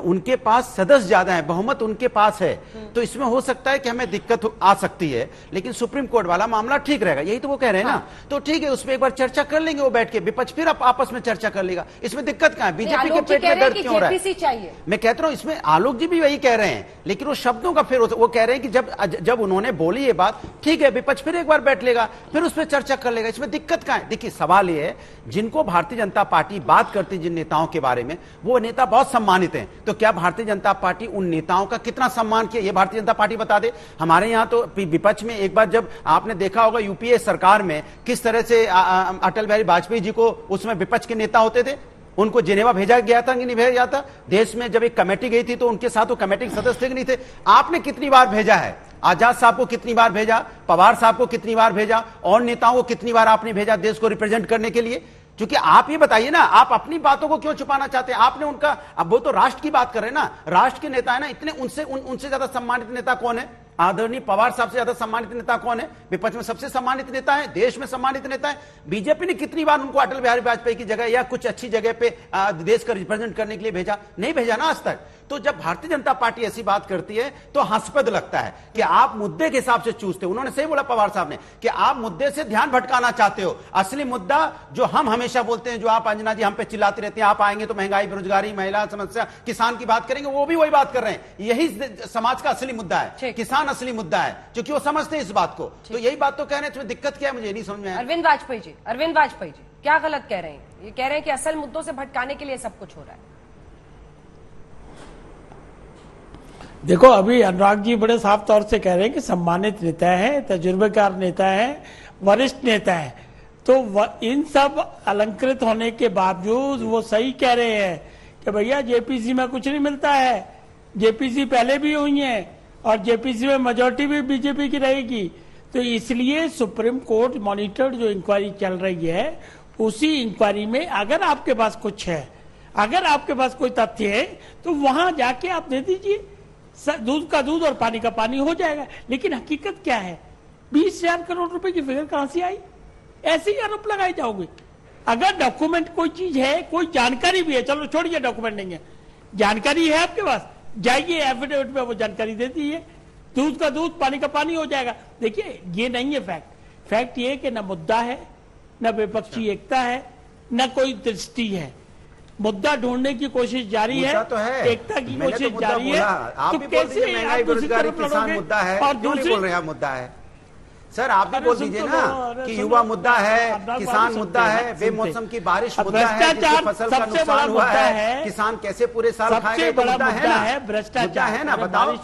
उनके पास सदस्य ज्यादा है, बहुमत उनके पास है, तो इसमें हो सकता है कि हमें दिक्कत आ सकती है, लेकिन सुप्रीम कोर्ट वाला मामला ठीक रहेगा, यही तो वो कह रहे हैं ना। तो ठीक है, उसमें एक बार चर्चा कर लेंगे, वो बैठ के विपक्ष फिर आपस में चर्चा कर लेगा, इसमें दिक्कत कहां है? बीजेपी के पेट में दर्द क्यों हो रहा है? मैं कहता हूं इसमें आलोक जी भी वही कह रहे हैं, लेकिन वो शब्दों का फिर वो कह रहे हैं कि जब उन्होंने बोली ये बात, ठीक है, विपक्ष फिर एक बार बैठ लेगा, फिर उस पर चर्चा कर लेगा, इसमें दिक्कत कहां है? देखिए सवाल ये है, जिनको भारतीय जनता पार्टी बात करती है जिन नेताओं के बारे में, वो नेता बहुत सम्मानित हैं, तो क्या भारतीय जनता पार्टी उन नेताओं का कितना सम्मान किया ये भारतीय जनता पार्टी बता दे। हमारे यहां तो विपक्ष में एक बार जब आपने देखा होगा यूपीए सरकार में किस तरह से अटल बिहारी वाजपेयी जी को उसमें विपक्ष के नेता होते थे, उनको जिनेवा भेजा गया था कि नहीं भेजा गया था? देश में जब एक कमेटी गई थी तो उनके साथ वो कमेटी के सदस्य थे कि नहीं थे? आपने कितनी बार भेजा है? आजाद साहब को कितनी बार भेजा? पवार साहब को कितनी बार भेजा? और नेताओं को कितनी बार आपने भेजा देश को रिप्रेजेंट करने के लिए? क्योंकि आप ये बताइए ना, आप अपनी बातों को क्यों छुपाना चाहते हैं? आपने उनका, अब वो तो राष्ट्र की बात कर रहे हैं ना, राष्ट्र के नेता है ना, इतने उनसे ज्यादा सम्मानित नेता कौन है? आदरणीय पवार साहब से ज्यादा सम्मानित नेता कौन है? विपक्ष में सबसे सम्मानित नेता है, देश में सम्मानित नेता है। बीजेपी ने कितनी बार उनको अटल बिहारी वाजपेयी की जगह या कुछ अच्छी जगह पे देश का रिप्रेजेंट करने के लिए भेजा? नहीं भेजा ना आज तक। तो जब भारतीय जनता पार्टी ऐसी बात करती है तो हास्यास्पद लगता है कि आप मुद्दे के हिसाब से चूसते हो। उन्होंने सही बोला पवार साहब ने कि आप मुद्दे से ध्यान भटकाना चाहते हो। असली मुद्दा जो हम हमेशा बोलते हैं, जो आप अंजना जी हम पे चिल्लाते रहते हैं, आप आएंगे तो महंगाई, बेरोजगारी, महिला समस्या, किसान की बात करेंगे, वो भी वही बात कर रहे हैं। यही समाज का असली मुद्दा है, किसान असली मुद्दा है, क्योंकि वो समझते हैं इस बात को। तो यही बात तो कह रहे हैं, इसमें दिक्कत क्या है मुझे नहीं समझ में आया। अरविंद वाजपेयी जी क्या गलत कह रहे हैं? ये कह रहे हैं कि असल मुद्दों से भटकाने के लिए सब कुछ हो रहा है। देखो, अभी अनुराग जी बड़े साफ तौर से कह रहे हैं कि सम्मानित नेता है, तजुर्बेकार नेता है, वरिष्ठ नेता है, तो इन सब अलंकृत होने के बावजूद वो सही कह रहे हैं कि भैया जेपीसी में कुछ नहीं मिलता है, जेपीसी पहले भी हुई है और जेपीसी में मेजोरिटी भी बीजेपी की रहेगी। तो इसलिए सुप्रीम कोर्ट मॉनिटर्ड जो इंक्वायरी चल रही है, उसी इंक्वायरी में अगर आपके पास कुछ है, अगर आपके पास कोई तथ्य है, तो वहां जाके आप दे दीजिए, दूध का दूध और पानी का पानी हो जाएगा। लेकिन हकीकत क्या है? 20,000 करोड़ रुपए की फिगर कहां से आई? ऐसे ही आरोप लगाए जाओगे। अगर डॉक्यूमेंट कोई चीज है, कोई जानकारी भी है, चलो छोड़िए डॉक्यूमेंट नहीं है, जानकारी है आपके पास, जाइए एफिडेविट में वो जानकारी दे दीजिए, दूध का दूध पानी का पानी हो जाएगा। देखिए ये नहीं है फैक्ट। फैक्ट ये कि न मुद्दा है, न विपक्षी एकता है, न कोई दृष्टि है। मुद्दा ढूंढने की कोशिश जारी है, तो है, एकता की कोशिश जारी है। आप तो भी बोल रही है महंगाई, बेरोजगारी, किसान मुद्दा है, और दूसरी बोल रहे हैं मुद्दा है। सर आप भी बोल दीजिए ना कि युवा मुद्दा है, किसान मुद्दा है, बेमौसम की बारिश मुद्दा है, जिससे फसल का नुकसान हुआ है, किसान कैसे पूरे साल खाएगा, ये तो मुद्दा है ना, भ्रष्टाचार है ना, बताओ।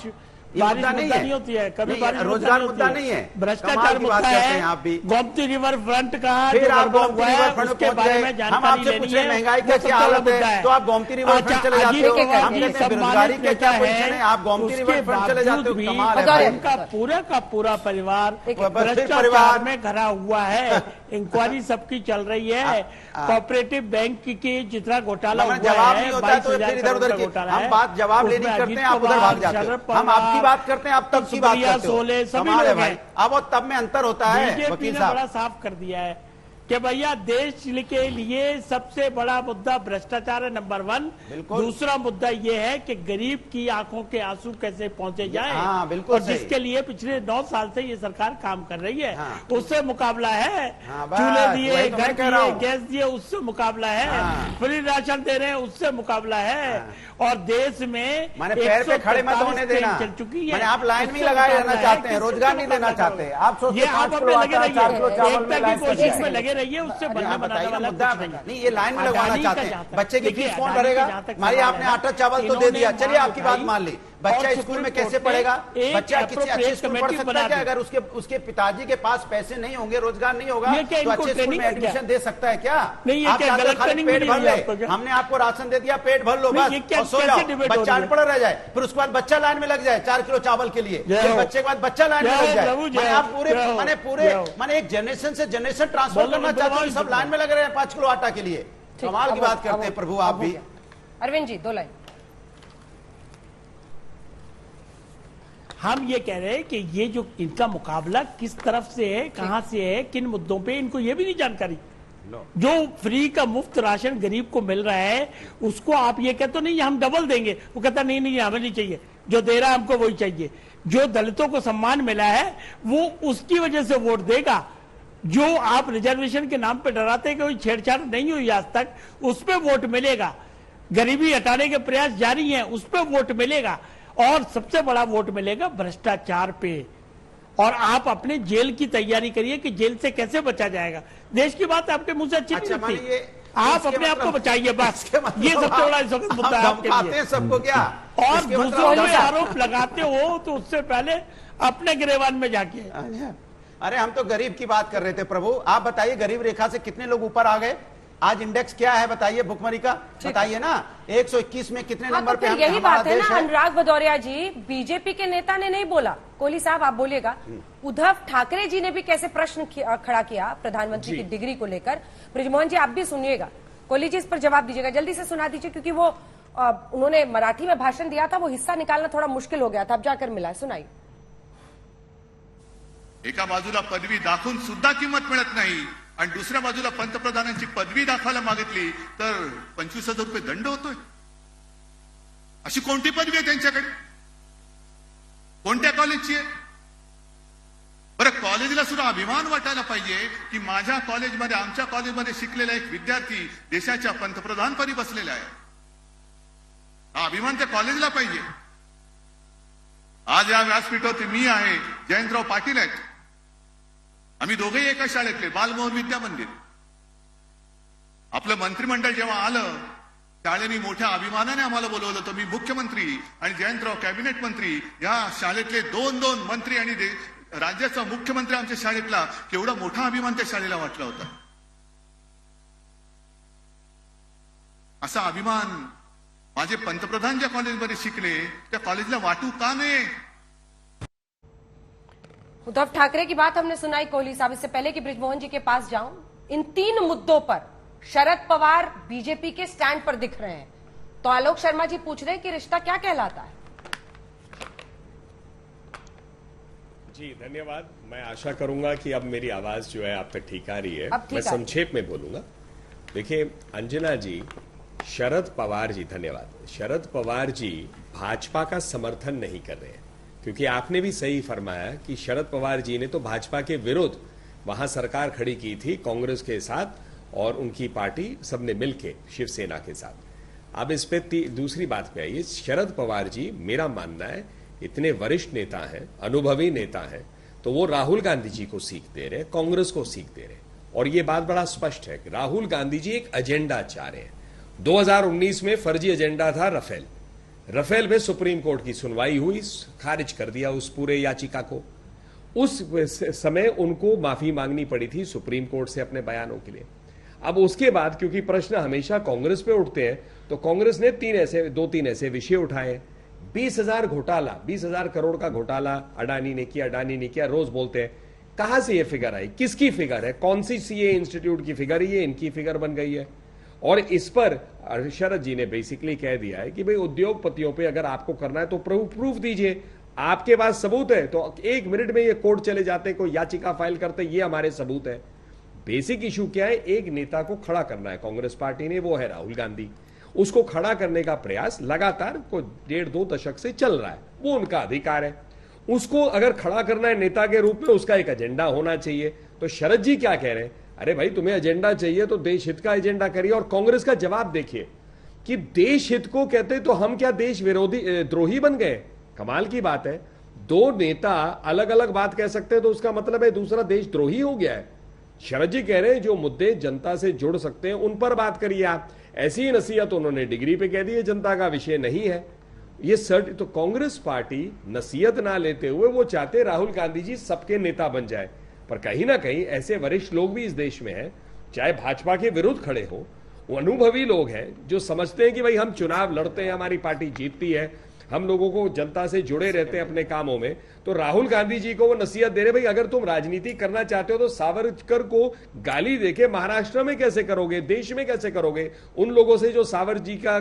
ये मुद्दा नहीं है, कभी रोजगार मुद्दा नहीं है, भ्रष्टाचार मुद्दा है। आप भी गोमती रिवर फ्रंट कहा, फिर आप गोमती रिवर फ्रंट के बारे में हम आपसे पूछे महंगाई का क्या हालत है, तो आप गोमती रिवर फ्रंट चले जाते हो। हम कहते हैं बेरोजगारी का क्या पोजीशन है, आप गोमती रिवर फ्रंट चले जाते हो। कमाल है, उनका पूरा का पूरा परिवार भ्रष्टाचार में घरा हुआ है। इंक्वायरी सबकी चल रही है। कोऑपरेटिव बैंक की जितना घोटाला हुआ है, जवाब नहीं होता है तो फिर इधर उधर घोटाला, हम बात जवाब लेनी करते हैं, आप उधर भाग जाते हैं। हम आपकी बात करते हैं, आप तब की बात करते हो। कमाल है भाई, अब और तब में अंतर होता है। वकील साहब बड़ा साफ कर दिया है कि भैया देश के लिए सबसे बड़ा मुद्दा भ्रष्टाचार है, नंबर 1। दूसरा मुद्दा ये है कि गरीब की आंखों के आंसू कैसे पहुंचे जाए, और जिसके लिए पिछले 9 साल से ये सरकार काम कर रही है, उससे मुकाबला है। चूल्हे दिए, घर दिए, गैस दिए, उससे मुकाबला है। फ्री राशन दे रहे हैं, उससे मुकाबला है। और देश में मैंने पैर पे खड़े मत होने देना, चल चुकी है। आप लाइन में लगाए रहना चाहते हैं, रोजगार नहीं देना चाहते। आप सोचते हैं आप अपने लगे रहिए, कोशिश में लगे रहिए, उससे बनाने वाला मुद्दा नहीं। ये लाइन में लगवाना चाहते हैं। बच्चे की फीस कौन भरेगा? मारिए, आपने आटा चावल तो दे दिया, चलिए आपकी बात मान ली। बच्चा स्कूल में कैसे पढ़ेगा? बच्चा किसी अच्छे स्कूल में पढ़ सकता है क्या? अगर उसके पिताजी के पास पैसे नहीं होंगे, रोजगार नहीं होगा, तो अच्छे स्कूल में एडमिशन दे सकता है क्या? आप खाली पेट भर ले, हमने आपको राशन दे दिया, पेट भर लो बस और सो जाओ। बच्चा अनपढ़ रह जाए, फिर उसके बाद बच्चा लाइन में लग जाए 4 किलो चावल के लिए, बच्चे के बाद बच्चा लाइन में लग जाए। आप पूरे एक जनरेशन से जनरेशन ट्रांसफर करना चाहते हो, सब लाइन में लग रहे हैं 5 किलो आटा के लिए। कमाल की बात करते हैं प्रभु आप भी। अरविंद जी 2 लाइन। हम ये कह रहे हैं कि ये जो इनका मुकाबला किस तरफ से है, कहां से है, किन मुद्दों पे, इनको ये भी नहीं जानकारी। जो फ्री का मुफ्त राशन गरीब को मिल रहा है, उसको आप ये कहते नहीं हम डबल देंगे, वो कहता नहीं हमें नहीं चाहिए, जो दे रहा है हमको वही चाहिए। जो दलितों को सम्मान मिला है वो उसकी वजह से वोट देगा। जो आप रिजर्वेशन के नाम पे डराते कि कोई छेड़छाड़ नहीं हुई आज तक, उस पर वोट मिलेगा। गरीबी हटाने के प्रयास जारी हैं, उस पर वोट मिलेगा। और सबसे बड़ा वोट मिलेगा भ्रष्टाचार पे। और आप अपने जेल की तैयारी करिए कि जेल से कैसे बचा जाएगा। देश की बात आपके मुंह से अच्छी नहीं लगती, आप अपने आप को बचाइए बस। ये सबसे बड़ा इस वक्त मुद्दा है आपके लिए। सबको क्या और दूसरों पे आरोप लगाते हो तो उससे पहले अपने गिरेबान में जाके। अरे हम तो गरीब की बात कर रहे थे प्रभु, आप बताइए गरीब रेखा से कितने लोग ऊपर आ गए? आज इंडेक्स क्या है बताइए, भुखमरी का बताइए ना। 121 में कितने नंबर पे हम? यही बात है ना अनुराग भदौरिया जी, बीजेपी के नेता ने नहीं बोला, कोहली साहब आप बोलिएगा। उद्धव ठाकरे जी ने भी कैसे प्रश्न खड़ा किया प्रधानमंत्री की डिग्री को लेकर। ब्रिजमोहन जी आप भी सुनिएगा, कोहली जी इस पर जवाब दीजिएगा, जल्दी से सुना दीजिए, क्योंकि वो उन्होंने मराठी में भाषण दिया था, वो हिस्सा निकालना थोड़ा मुश्किल हो गया था, अब जाकर मिला है, सुनाइए। एका बाजूला पदवी दाखवून सुद्धा किंमत मिळत नाही आणि दुसऱ्या बाजूला पंतप्रधानांची पदवी दाखवायला मागितली तर 25,000 रुपये दंड होतोय। अशी कोणती पदवी आहे त्यांच्याकडे? कोणत्या कॉलेजची आहे? बरं, कॉलेजला सुद्धा अभिमान वाटायला पाहिजे की माझ्या कॉलेजमध्ये, आमच्या कॉलेजमध्ये शिकलेला एक विद्यार्थी देशाच्या पंतप्रधानपदी बसलेला आहे। हा अभिमान त्या कॉलेजला पाहिजे। आज या व्यासपीठावरती मी आहे, जयंतराव पाटील आहेत, आम्ही दोघेही एका शाळेतले, बालमोहन विद्या मंदिर। आपलं मंत्रिमंडळ जेव्हा आलं, शाळेने मोठ्या अभिमानाने आम्हाला बोलवलं होतं। मी मुख्यमंत्री आणि जयंतराव कॅबिनेट मंत्री, या शाळेतले 2 मंत्री आणि राज्याचा मुख्यमंत्री आमच्या शाळेतला, केवढा मोठा अभिमान त्या शाळेला वाटला होता। असा अभिमान माझे पंतप्रधान ज्या कॉलेजमध्ये शिकले त्या कॉलेजला वाटू का नये? उद्धव ठाकरे की बात हमने सुनाई कोहली साहब। इससे पहले कि ब्रिजमोहन जी के पास जाऊं, इन 3 मुद्दों पर शरद पवार बीजेपी के स्टैंड पर दिख रहे हैं, तो आलोक शर्मा जी पूछ रहे हैं कि रिश्ता क्या कहलाता है? जी धन्यवाद। मैं आशा करूंगा कि अब मेरी आवाज जो है आप तक ठीक आ रही है। मैं संक्षेप में बोलूंगा। देखिए अंजना जी, शरद पवार जी, धन्यवाद, शरद पवार जी भाजपा का समर्थन नहीं कर रहे हैं, क्योंकि आपने भी सही फरमाया कि शरद पवार जी ने तो भाजपा के विरुद्ध वहां सरकार खड़ी की थी कांग्रेस के साथ, और उनकी पार्टी सबने मिलकर शिवसेना के साथ। अब इस पे दूसरी बात पे आइए। शरद पवार जी, मेरा मानना है, इतने वरिष्ठ नेता हैं, अनुभवी नेता हैं, तो तो वो राहुल गांधी जी को सीख दे रहे हैं, कांग्रेस को सीख दे रहे हैं। और ये बात बड़ा स्पष्ट है कि राहुल गांधी जी एक एजेंडा चाह रहे हैं। 2019 में फर्जी एजेंडा था रफेल में सुप्रीम कोर्ट की सुनवाई हुई, खारिज कर दिया उस पूरे याचिका को। उस समय उनको माफी मांगनी पड़ी थी सुप्रीम कोर्ट से अपने बयानों के लिए। अब उसके बाद क्योंकि प्रश्न हमेशा कांग्रेस पे उठते हैं, तो कांग्रेस ने दो तीन ऐसे विषय उठाए। 20,000 घोटाला, 20,000 करोड़ का घोटाला अडानी ने किया, रोज बोलते हैं। कहां से ये फिगर आई, किसकी फिगर है, कौन सी सीए इंस्टीट्यूट की फिगर है, ये इनकी फिगर बन गई है। और इस पर शरद जी ने बेसिकली कह दिया है कि भाई उद्योगपतियों पे अगर आपको करना है तो प्रूफ दीजिए, आपके पास सबूत है तो 1 मिनट में ये कोर्ट चले जाते, कोई याचिका फाइल करते, ये हमारे सबूत है। बेसिक इशू क्या है, एक नेता को खड़ा करना है कांग्रेस पार्टी ने, वो है राहुल गांधी। उसको खड़ा करने का प्रयास लगातार को 1.5-2 दशक से चल रहा है, वो उनका अधिकार है। उसको अगर खड़ा करना है नेता के रूप में, उसका एक एजेंडा होना चाहिए। तो शरद जी क्या कह रहे हैं, अरे भाई तुम्हें एजेंडा चाहिए तो देश हित का एजेंडा करिए। और कांग्रेस का जवाब देखिए कि देश हित को कहते तो हम क्या देश विरोधी द्रोही बन गए। कमाल की बात है, 2 नेता अलग अलग बात कह सकते हैं तो उसका मतलब है दूसरा देशद्रोही हो गया है। शरद जी कह रहे हैं जो मुद्दे जनता से जुड़ सकते हैं उन पर बात करिए आप। ऐसी ही नसीहत उन्होंने डिग्री पे कह दी है, जनता का विषय नहीं है ये सर्ट। तो कांग्रेस पार्टी नसीहत ना लेते हुए वो चाहते राहुल गांधी जी सबके नेता बन जाए। पर कहीं ना कहीं ऐसे वरिष्ठ लोग भी इस देश में हैं, चाहे भाजपा के विरुद्ध खड़े हो, वो अनुभवी लोग हैं जो समझते हैं कि भाई हम चुनाव लड़ते हैं, हमारी पार्टी जीतती है, हम लोगों को जनता से जुड़े रहते हैं अपने कामों में। तो राहुल गांधी जी को वो नसीहत दे रहे, भाई अगर तुम राजनीति करना चाहते हो तो सावरकर को गाली देके महाराष्ट्र में कैसे करोगे, देश में कैसे करोगे, उन लोगों से जो सावरकर जी का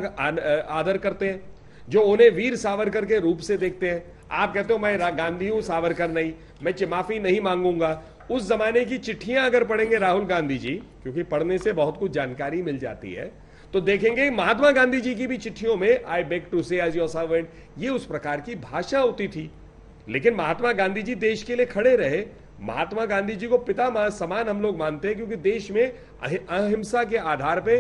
आदर करते हैं, जो उन्हें वीर सावरकर के रूप से देखते हैं। आप कहते हो मैं गांधी हूं, सावरकर नहीं, मैं माफी नहीं मांगूंगा। उस जमाने की चिट्ठियां अगर पढ़ेंगे राहुल गांधी जी, क्योंकि पढ़ने से बहुत कुछ जानकारी मिल जाती है, तो देखेंगे महात्मा गांधी जी की भी चिट्ठियों में आई बेग टू से एज योर सर्वेंट, ये उस प्रकार की भाषा होती थी। लेकिन महात्मा गांधी जी देश के लिए खड़े रहे। महात्मा गांधी जी को पिता समान हम लोग मानते हैं, क्योंकि देश में अहिंसा के आधार पे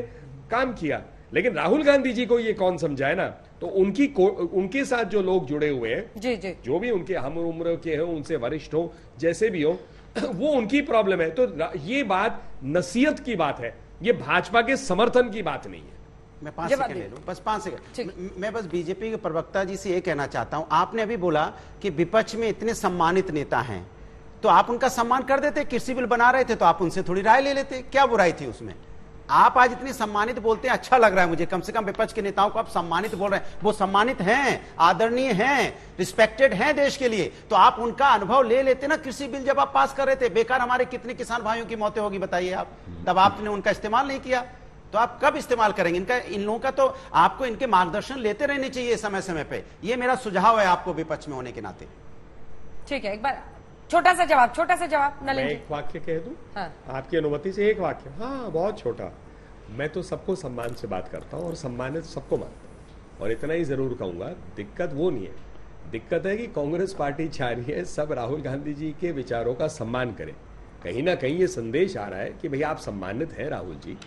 काम किया। लेकिन राहुल गांधी जी को ये कौन समझाए ना, तो उनके साथ जो लोग जुड़े हुए हैं, जी। जो भी उनके हम उम्र के हो, उनसे वरिष्ठ हो, जैसे भी हो, वो उनकी प्रॉब्लम है। तो ये बात नसीहत की बात है, ये भाजपा के समर्थन की बात नहीं है। मैं 5 सेकंड ले लूं, बस 5 सेकंड। मैं बस बीजेपी के प्रवक्ता जी से ये कहना चाहता हूं, आपने अभी बोला कि विपक्ष में इतने सम्मानित नेता हैं, तो आप उनका सम्मान कर देते। कृषि बिल बना रहे थे तो आप उनसे थोड़ी राय ले लेते, क्या बुराई थी उसमें। आप आज इतनी सम्मानित बोलते हैं, अच्छा लग रहा है मुझे, कम से कम विपक्ष के नेताओं को आप सम्मानित बोल रहे हैं। वो सम्मानित हैं, आदरणीय हैं, रिस्पेक्टेड हैं देश के लिए, तो आप उनका अनुभव ले लेते ना। कृषि बिल जब आप पास कर रहे थे, बेकार हमारे कितने किसान भाइयों की मौतें होगी बताइए आप, तब आपने उनका इस्तेमाल नहीं किया, तो आप कब इस्तेमाल करेंगे इनका। इन लोगों का तो आपको इनके मार्गदर्शन लेते रहने चाहिए समय समय पे। ये मेरा सुझाव है आपको विपक्ष में होने के नाते। ठीक है, एक बार छोटा सा जवाब मैं एक वाक्य कह दूं? हाँ। आपकी अनुमति से एक वाक्य। हाँ, बहुत छोटा। मैं तो सबको सम्मान से बात करता हूं और सम्मानित सबको मानता हूं, और इतना ही जरूर कहूंगा, दिक्कत वो नहीं है। दिक्कत है कि कांग्रेस पार्टी चाह रही है सब राहुल गांधी जी के विचारों का सम्मान करें। कहीं ना कहीं ये संदेश आ रहा है कि भैया आप सम्मानित हैं राहुल जी,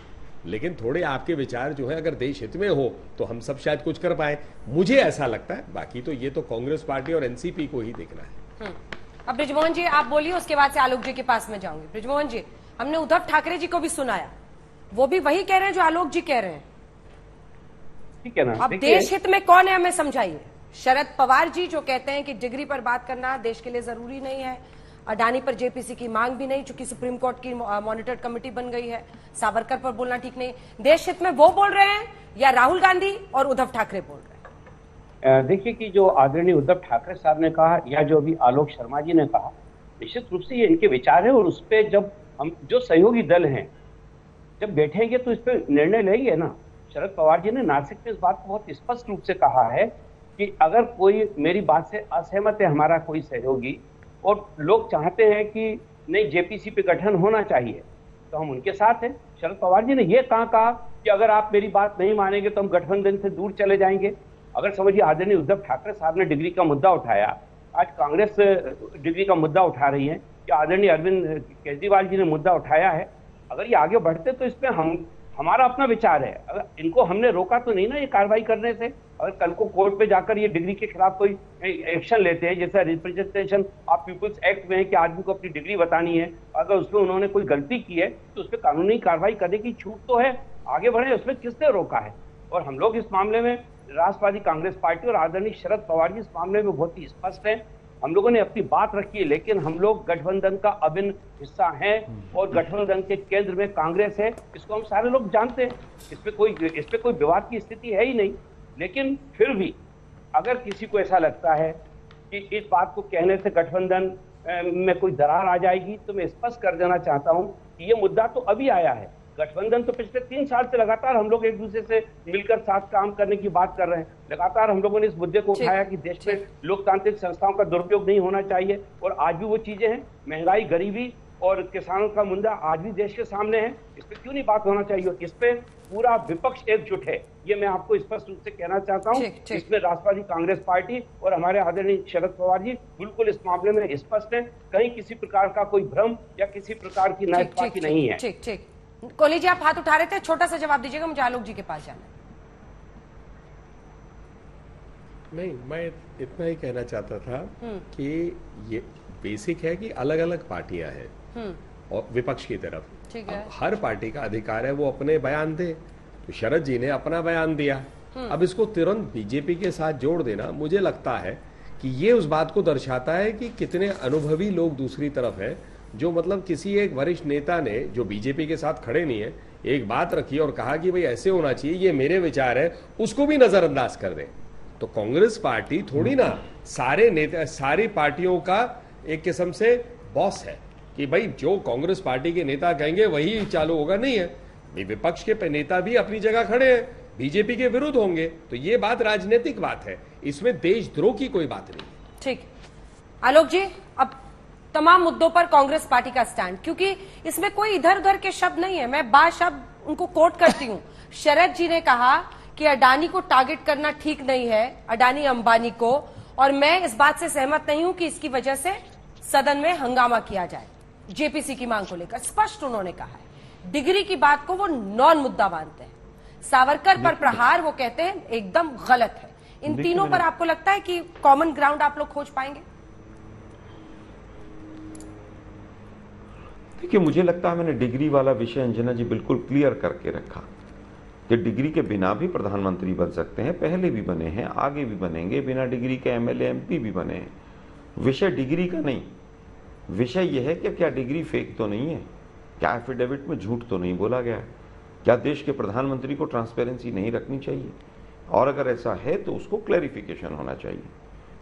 लेकिन थोड़े आपके विचार जो है अगर देश हित में हो तो हम सब शायद कुछ कर पाए, मुझे ऐसा लगता है। बाकी तो ये तो कांग्रेस पार्टी और एनसीपी को ही देखना है। अब ब्रिजमोहन जी आप बोलिए, उसके बाद से आलोक जी के पास में जाऊंगी। ब्रिजमोहन जी, हमने उद्धव ठाकरे जी को भी सुनाया, वो भी वही कह रहे हैं जो आलोक जी कह रहे हैं। ठीक है ना। अब देश हित में कौन है हमें समझाइए। शरद पवार जी जो कहते हैं कि डिग्री पर बात करना देश के लिए जरूरी नहीं है, अडानी पर जेपीसी की मांग भी नहीं चूंकि सुप्रीम कोर्ट की मॉनिटर्ड कमेटी बन गई है, सावरकर पर बोलना ठीक नहीं। देश हित में वो बोल रहे हैं या राहुल गांधी और उद्धव ठाकरे बोल रहे हैं? देखिए कि जो आदरणीय उद्धव ठाकरे साहब ने कहा या जो अभी आलोक शर्मा जी ने कहा, निश्चित रूप से ये इनके विचार है, और उस पर जब हम जो सहयोगी दल हैं जब बैठेंगे तो इस पर निर्णय लेंगे ना। शरद पवार जी ने नासिक में इस बात को बहुत स्पष्ट रूप से कहा है कि अगर कोई मेरी बात से असहमत है, हमारा कोई सहयोगी, और लोग चाहते हैं कि नहीं जेपीसी पे गठन होना चाहिए, तो हम उनके साथ हैं। शरद पवार जी ने यह कहा कि अगर आप मेरी बात नहीं मानेंगे तो हम गठबंधन से दूर चले जाएंगे। अगर समझिए आदरणीय उद्धव ठाकरे साहब ने डिग्री का मुद्दा उठाया, आज कांग्रेस डिग्री का मुद्दा उठा रही है, या आदरणीय अरविंद केजरीवाल जी ने मुद्दा उठाया है, अगर ये आगे बढ़ते तो इसमें हम हमारा अपना विचार है। अगर इनको हमने रोका तो नहीं ना ये कार्रवाई करने से। अगर कल को कोर्ट पे जाकर ये डिग्री के खिलाफ कोई एक्शन लेते हैं, जैसा रिप्रेजेंटेशन ऑफ पीपुल्स एक्ट में है कि आदमी को अपनी डिग्री बतानी है, अगर उसमें उन्होंने कोई गलती की है तो उस पर कानूनी कार्रवाई करने की छूट तो है, आगे बढ़े, उसमें किसने रोका है। और हम लोग इस मामले में राष्ट्रवादी कांग्रेस पार्टी और आदरणीय शरद पवार जी इस मामले में बहुत ही स्पष्ट है। हम लोगों ने अपनी बात रखी है, लेकिन हम लोग गठबंधन का अभिन्न हिस्सा हैं और गठबंधन के केंद्र में कांग्रेस है, इसको हम सारे लोग जानते हैं। इस पे कोई विवाद की स्थिति है ही नहीं। लेकिन फिर भी अगर किसी को ऐसा लगता है कि इस बात को कहने से गठबंधन में कोई दरार आ जाएगी, तो मैं स्पष्ट कर देना चाहता हूं कि ये मुद्दा तो अभी आया है। गठबंधन तो पिछले 3 साल से लगातार हम लोग एक दूसरे से मिलकर साथ काम करने की बात कर रहे हैं। लगातार हम लोगों ने इस मुद्दे को उठाया कि देश में लोकतांत्रिक संस्थाओं का दुरुपयोग नहीं होना चाहिए, और आज भी वो चीजें हैं। महंगाई, गरीबी और किसानों का मुद्दा आज भी देश के सामने है। इस पे क्यों नहीं बात होना चाहिए? इस पे पूरा विपक्ष एकजुट है, ये मैं आपको स्पष्ट रूप से कहना चाहता हूँ। इसमें राष्ट्रवादी कांग्रेस पार्टी और हमारे आदरणीय शरद पवार जी बिल्कुल इस मामले में स्पष्ट है। कहीं किसी प्रकार का कोई भ्रम या किसी प्रकार की नाइंसाफी नहीं है। ठीक ठीक। कोहली जी, आप हाथ उठा रहे थे, छोटा सा जवाब दीजिएगा, मुझे आलोक जी के पास जाना है। नहीं, मैं इतना ही कहना चाहता था कि ये बेसिक है कि अलग अलग पार्टियां हैं और विपक्ष की तरफ, ठीक है, हर पार्टी का अधिकार है वो अपने बयान दे। तो शरद जी ने अपना बयान दिया, अब इसको तुरंत बीजेपी के साथ जोड़ देना, मुझे लगता है कि ये उस बात को दर्शाता है कि कितने अनुभवी लोग दूसरी तरफ हैं, जो मतलब किसी एक वरिष्ठ नेता ने जो बीजेपी के साथ खड़े नहीं है, एक बात रखी और कहा कि भाई ऐसे होना चाहिए, ये मेरे विचार है, उसको भी नजरअंदाज कर दे। तो कांग्रेस पार्टी थोड़ी ना सारे नेता, सारी पार्टियों का एक किस्म से बॉस है कि भाई जो कांग्रेस पार्टी के नेता कहेंगे वही चालू होगा, नहीं है। विपक्ष के नेता भी अपनी जगह खड़े हैं, बीजेपी के विरुद्ध होंगे, तो ये बात राजनीतिक बात है, इसमें देशद्रोह की कोई बात नहीं। ठीक, आलोक जी, अब तमाम मुद्दों पर कांग्रेस पार्टी का स्टैंड, क्योंकि इसमें कोई इधर उधर के शब्द नहीं है। मैं बाशब्द उनको कोट करती हूं। शरद जी ने कहा कि अडानी को टारगेट करना ठीक नहीं है, अडानी अंबानी को, और मैं इस बात से सहमत नहीं हूं कि इसकी वजह से सदन में हंगामा किया जाए। जेपीसी की मांग को लेकर स्पष्ट उन्होंने कहा है। डिग्री की बात को वो नॉन मुद्दा मानते हैं। सावरकर पर प्रहार वो कहते हैं एकदम गलत है। इन तीनों पर आपको लगता है कि कॉमन ग्राउंड आप लोग खोज पाएंगे? देखिए, मुझे लगता है मैंने डिग्री वाला विषय अंजना जी बिल्कुल क्लियर करके रखा कि डिग्री के बिना भी प्रधानमंत्री बन सकते हैं, पहले भी बने हैं, आगे भी बनेंगे, बिना डिग्री के एमएलए एमपी भी बने हैं। विषय डिग्री का नहीं, विषय यह है कि क्या डिग्री फेक तो नहीं है, क्या एफिडेविट में झूठ तो नहीं बोला गया है, क्या देश के प्रधानमंत्री को ट्रांसपेरेंसी नहीं रखनी चाहिए, और अगर ऐसा है तो उसको क्लैरिफिकेशन होना चाहिए।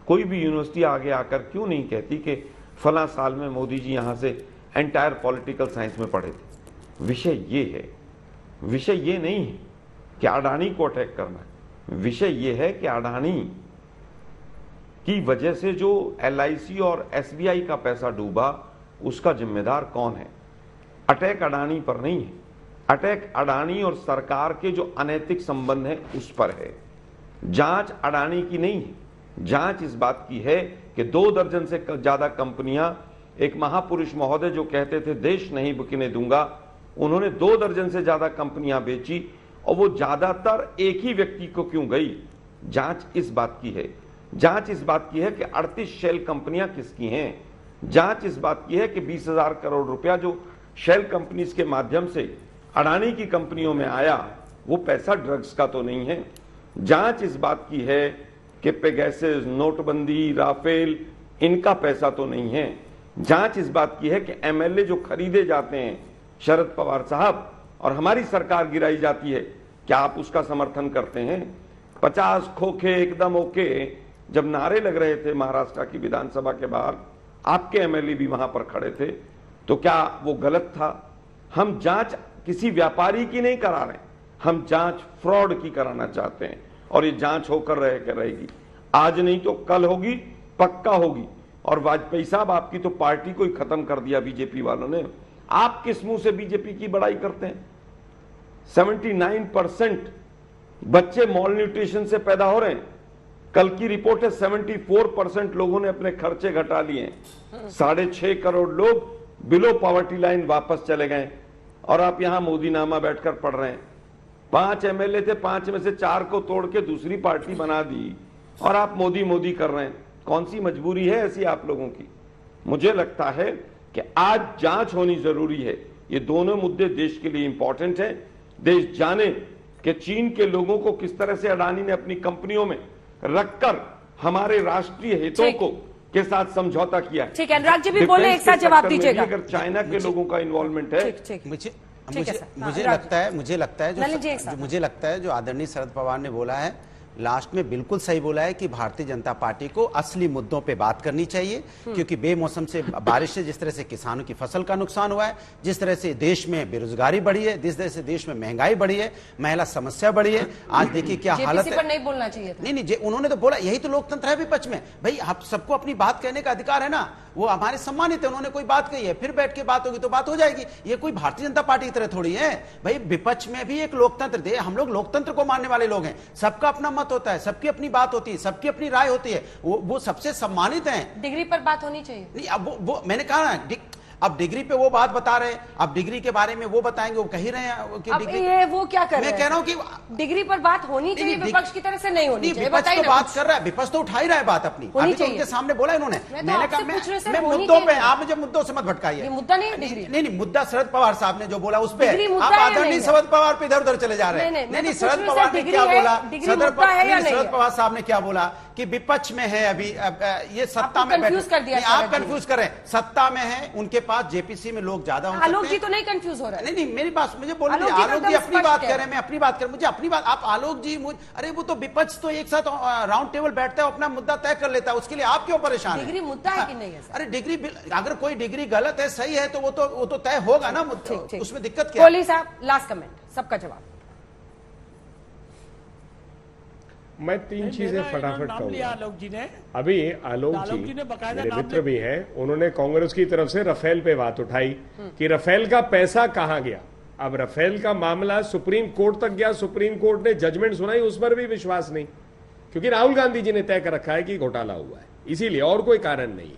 कोई भी यूनिवर्सिटी आगे आकर क्यों नहीं कहती कि फला साल में मोदी जी यहां से एंटायर पॉलिटिकल साइंस में पढ़े थे। विषय ये है, विषय ये नहीं है कि अडानी को अटैक करना है, विषय ये है कि अडानी की वजह से जो एलआईसी और एसबीआई का पैसा डूबा उसका जिम्मेदार कौन है। अटैक अडानी पर नहीं है, अटैक अडानी और सरकार के जो अनैतिक संबंध है उस पर है। जांच अडानी की नहीं है, जांच इस बात की है कि 2 दर्जन से ज्यादा कंपनियां, एक महापुरुष महोदय जो कहते थे देश नहीं बिकने दूंगा, उन्होंने 2 दर्जन से ज्यादा कंपनियां बेची, और वो ज्यादातर एक ही व्यक्ति को क्यों गई। जांच इस बात की है, जांच इस बात की है कि 38 शेल कंपनियां किसकी हैं, जांच इस बात की है कि 20,000 करोड़ रुपया जो शेल कंपनीज के माध्यम से अडानी की कंपनियों में आया वो पैसा ड्रग्स का तो नहीं है। जांच इस बात की है कि पेगासस, नोटबंदी, राफेल, इनका पैसा तो नहीं है। जांच इस बात की है कि एमएलए जो खरीदे जाते हैं शरद पवार साहब और हमारी सरकार गिराई जाती है, क्या आप उसका समर्थन करते हैं? 50 खोखे एकदम ओके जब नारे लग रहे थे महाराष्ट्र की विधानसभा के बाहर, आपके एमएलए भी वहां पर खड़े थे, तो क्या वो गलत था? हम जांच किसी व्यापारी की नहीं करा रहे, हम जांच फ्रॉड की कराना चाहते हैं, और ये जांच होकर रहेगी। आज नहीं तो कल होगी, पक्का होगी। और वाजपेयी साहब, आपकी तो पार्टी को ही खत्म कर दिया बीजेपी वालों ने। आप किस मुंह से बीजेपी की बड़ाई करते हैं? 79% बच्चे मॉल न्यूट्रिशन से पैदा हो रहे हैं। कल की रिपोर्ट है 74% लोगों ने अपने खर्चे घटा लिए हैं। 6.5 करोड़ लोग बिलो पॉवर्टी लाइन वापस चले गए, और आप यहां मोदीनामा बैठकर पढ़ रहे हैं। 5 एमएलए थे, 5 में से 4 को तोड़ के दूसरी पार्टी बना दी और आप मोदी मोदी कर रहे हैं। कौन सी मजबूरी है ऐसी आप लोगों की? मुझे लगता है कि आज जांच होनी जरूरी है। ये दोनों मुद्दे देश के लिए इंपॉर्टेंट हैं। देश जाने कि चीन के लोगों को किस तरह से अडानी ने अपनी कंपनियों में रखकर हमारे राष्ट्रीय हितों को के साथ समझौता किया है। ठीक है, अनुराग जी भी बोले, एक साथ जवाब दीजिएगा। अगर चाइना के लोगों का इन्वॉल्वमेंट है, मुझे लगता है जो आदरणीय शरद पवार ने बोला है लास्ट में बिल्कुल सही बोला है कि भारतीय जनता पार्टी को असली मुद्दों पे बात करनी चाहिए, क्योंकि बेमौसम से बारिश से जिस तरह से किसानों की फसल का नुकसान हुआ है, जिस तरह से देश में बेरोजगारी बढ़ी है, जिस तरह से देश में महंगाई बढ़ी है, महिला समस्या बढ़ी है, आज देखिए क्या हालत है। पर नहीं बोलना चाहिए था। नहीं, उन्होंने तो बोला, यही तो लोकतंत्र है विपक्ष में भाई, आप सबको अपनी बात कहने का अधिकार है ना, वो हमारे सम्मानित है, उन्होंने कोई बात कही है, फिर बैठ के बात होगी तो बात हो जाएगी। ये कोई भारतीय जनता पार्टी की तरह थोड़ी है भाई, विपक्ष में भी एक लोकतंत्र दे, हम लोग लोकतंत्र को मानने वाले लोग हैं, सबका अपना मत होता है, सबकी अपनी बात होती है, सबकी अपनी राय होती है, वो सबसे सम्मानित हैं। डिग्री पर बात होनी चाहिए। नहीं, अब वो मैंने कहा ना, अब डिग्री पे वो बात बता रहे हैं, अब डिग्री के बारे में वो बताएंगे, वो कह रहे हैं कि अब डिग्री ये वो क्या कर रहे हैं? मैं कह रहा हूं कि डिग्री पर बात होनी चाहिए, विपक्ष की तरफ से नहीं होनी चाहिए। विपक्ष तो बात कर रहा है, विपक्ष तो उठा ही रहा है बात अपनी, अभी तो उनके सामने बोला इन्होंने। मैंने कहा मैं मुद्दों पे, आप मुझे मुद्दों से मत भटकाइए। मुद्दा नहीं है डिग्री। नहीं, मुद्दा शरद पवार साहब ने जो बोला उस पर आप आदरणीय शरद पवार पे इधर उधर चले जा रहे हैं। नहीं, शरद पवार ने क्या बोला, शरद पवार साहब ने क्या बोला कि विपक्ष में है अभी, ये सत्ता में बैठे, आप कंफ्यूज कर रहे हैं, सत्ता में है, उनके पास जेपीसी में लोग ज्यादा होंगे। आलोक जी तो नहीं कंफ्यूज हो रहा है। नहीं, मेरी बात मुझे बोलने दीजिए, आलोक जी अपनी बात कर रहे हैं, मैं अपनी बात कर, मुझे अपनी बात, आप आलोक जी अरे वो तो विपक्ष तो एक साथ राउंड टेबल बैठता है, अपना मुद्दा तय कर लेता है, उसके लिए आप क्यों परेशान हैं? डिग्री मुद्दा है कि नहीं है? अरे डिग्री, अगर कोई डिग्री गलत है सही है तो वो तो तय होगा ना, उसमें दिक्कत क्या है? कोहली साहब लास्ट कमेंट, सबका जवाब। मैं 3 चीजें फटाफट कहूंगा। आलोक जी ने अभी आलोक जी मेरे मित्र भी हैं, उन्होंने कांग्रेस की तरफ से राफेल पे बात उठाई कि राफेल का पैसा कहां गया। अब राफेल का मामला सुप्रीम कोर्ट तक गया, सुप्रीम कोर्ट ने जजमेंट सुनाई, उस पर भी विश्वास नहीं, क्योंकि राहुल गांधी जी ने तय कर रखा है कि घोटाला हुआ है, इसीलिए, और कोई कारण नहीं है।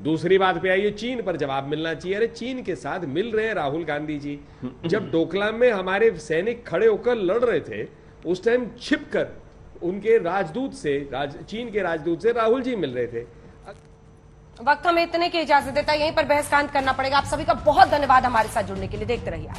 दूसरी बात पे आइए, चीन पर जवाब मिलना चाहिए। अरे चीन के साथ मिल रहे हैं राहुल गांधी जी, जब डोकलाम में हमारे सैनिक खड़े होकर लड़ रहे थे, उस टाइम छिपकर उनके राजदूत से, चीन के राजदूत से राहुल जी मिल रहे थे। वक्त हमें इतने की इजाजत देता है, यहीं पर बहस का अंत करना पड़ेगा। आप सभी का बहुत धन्यवाद हमारे साथ जुड़ने के लिए। देखते रहिए आज।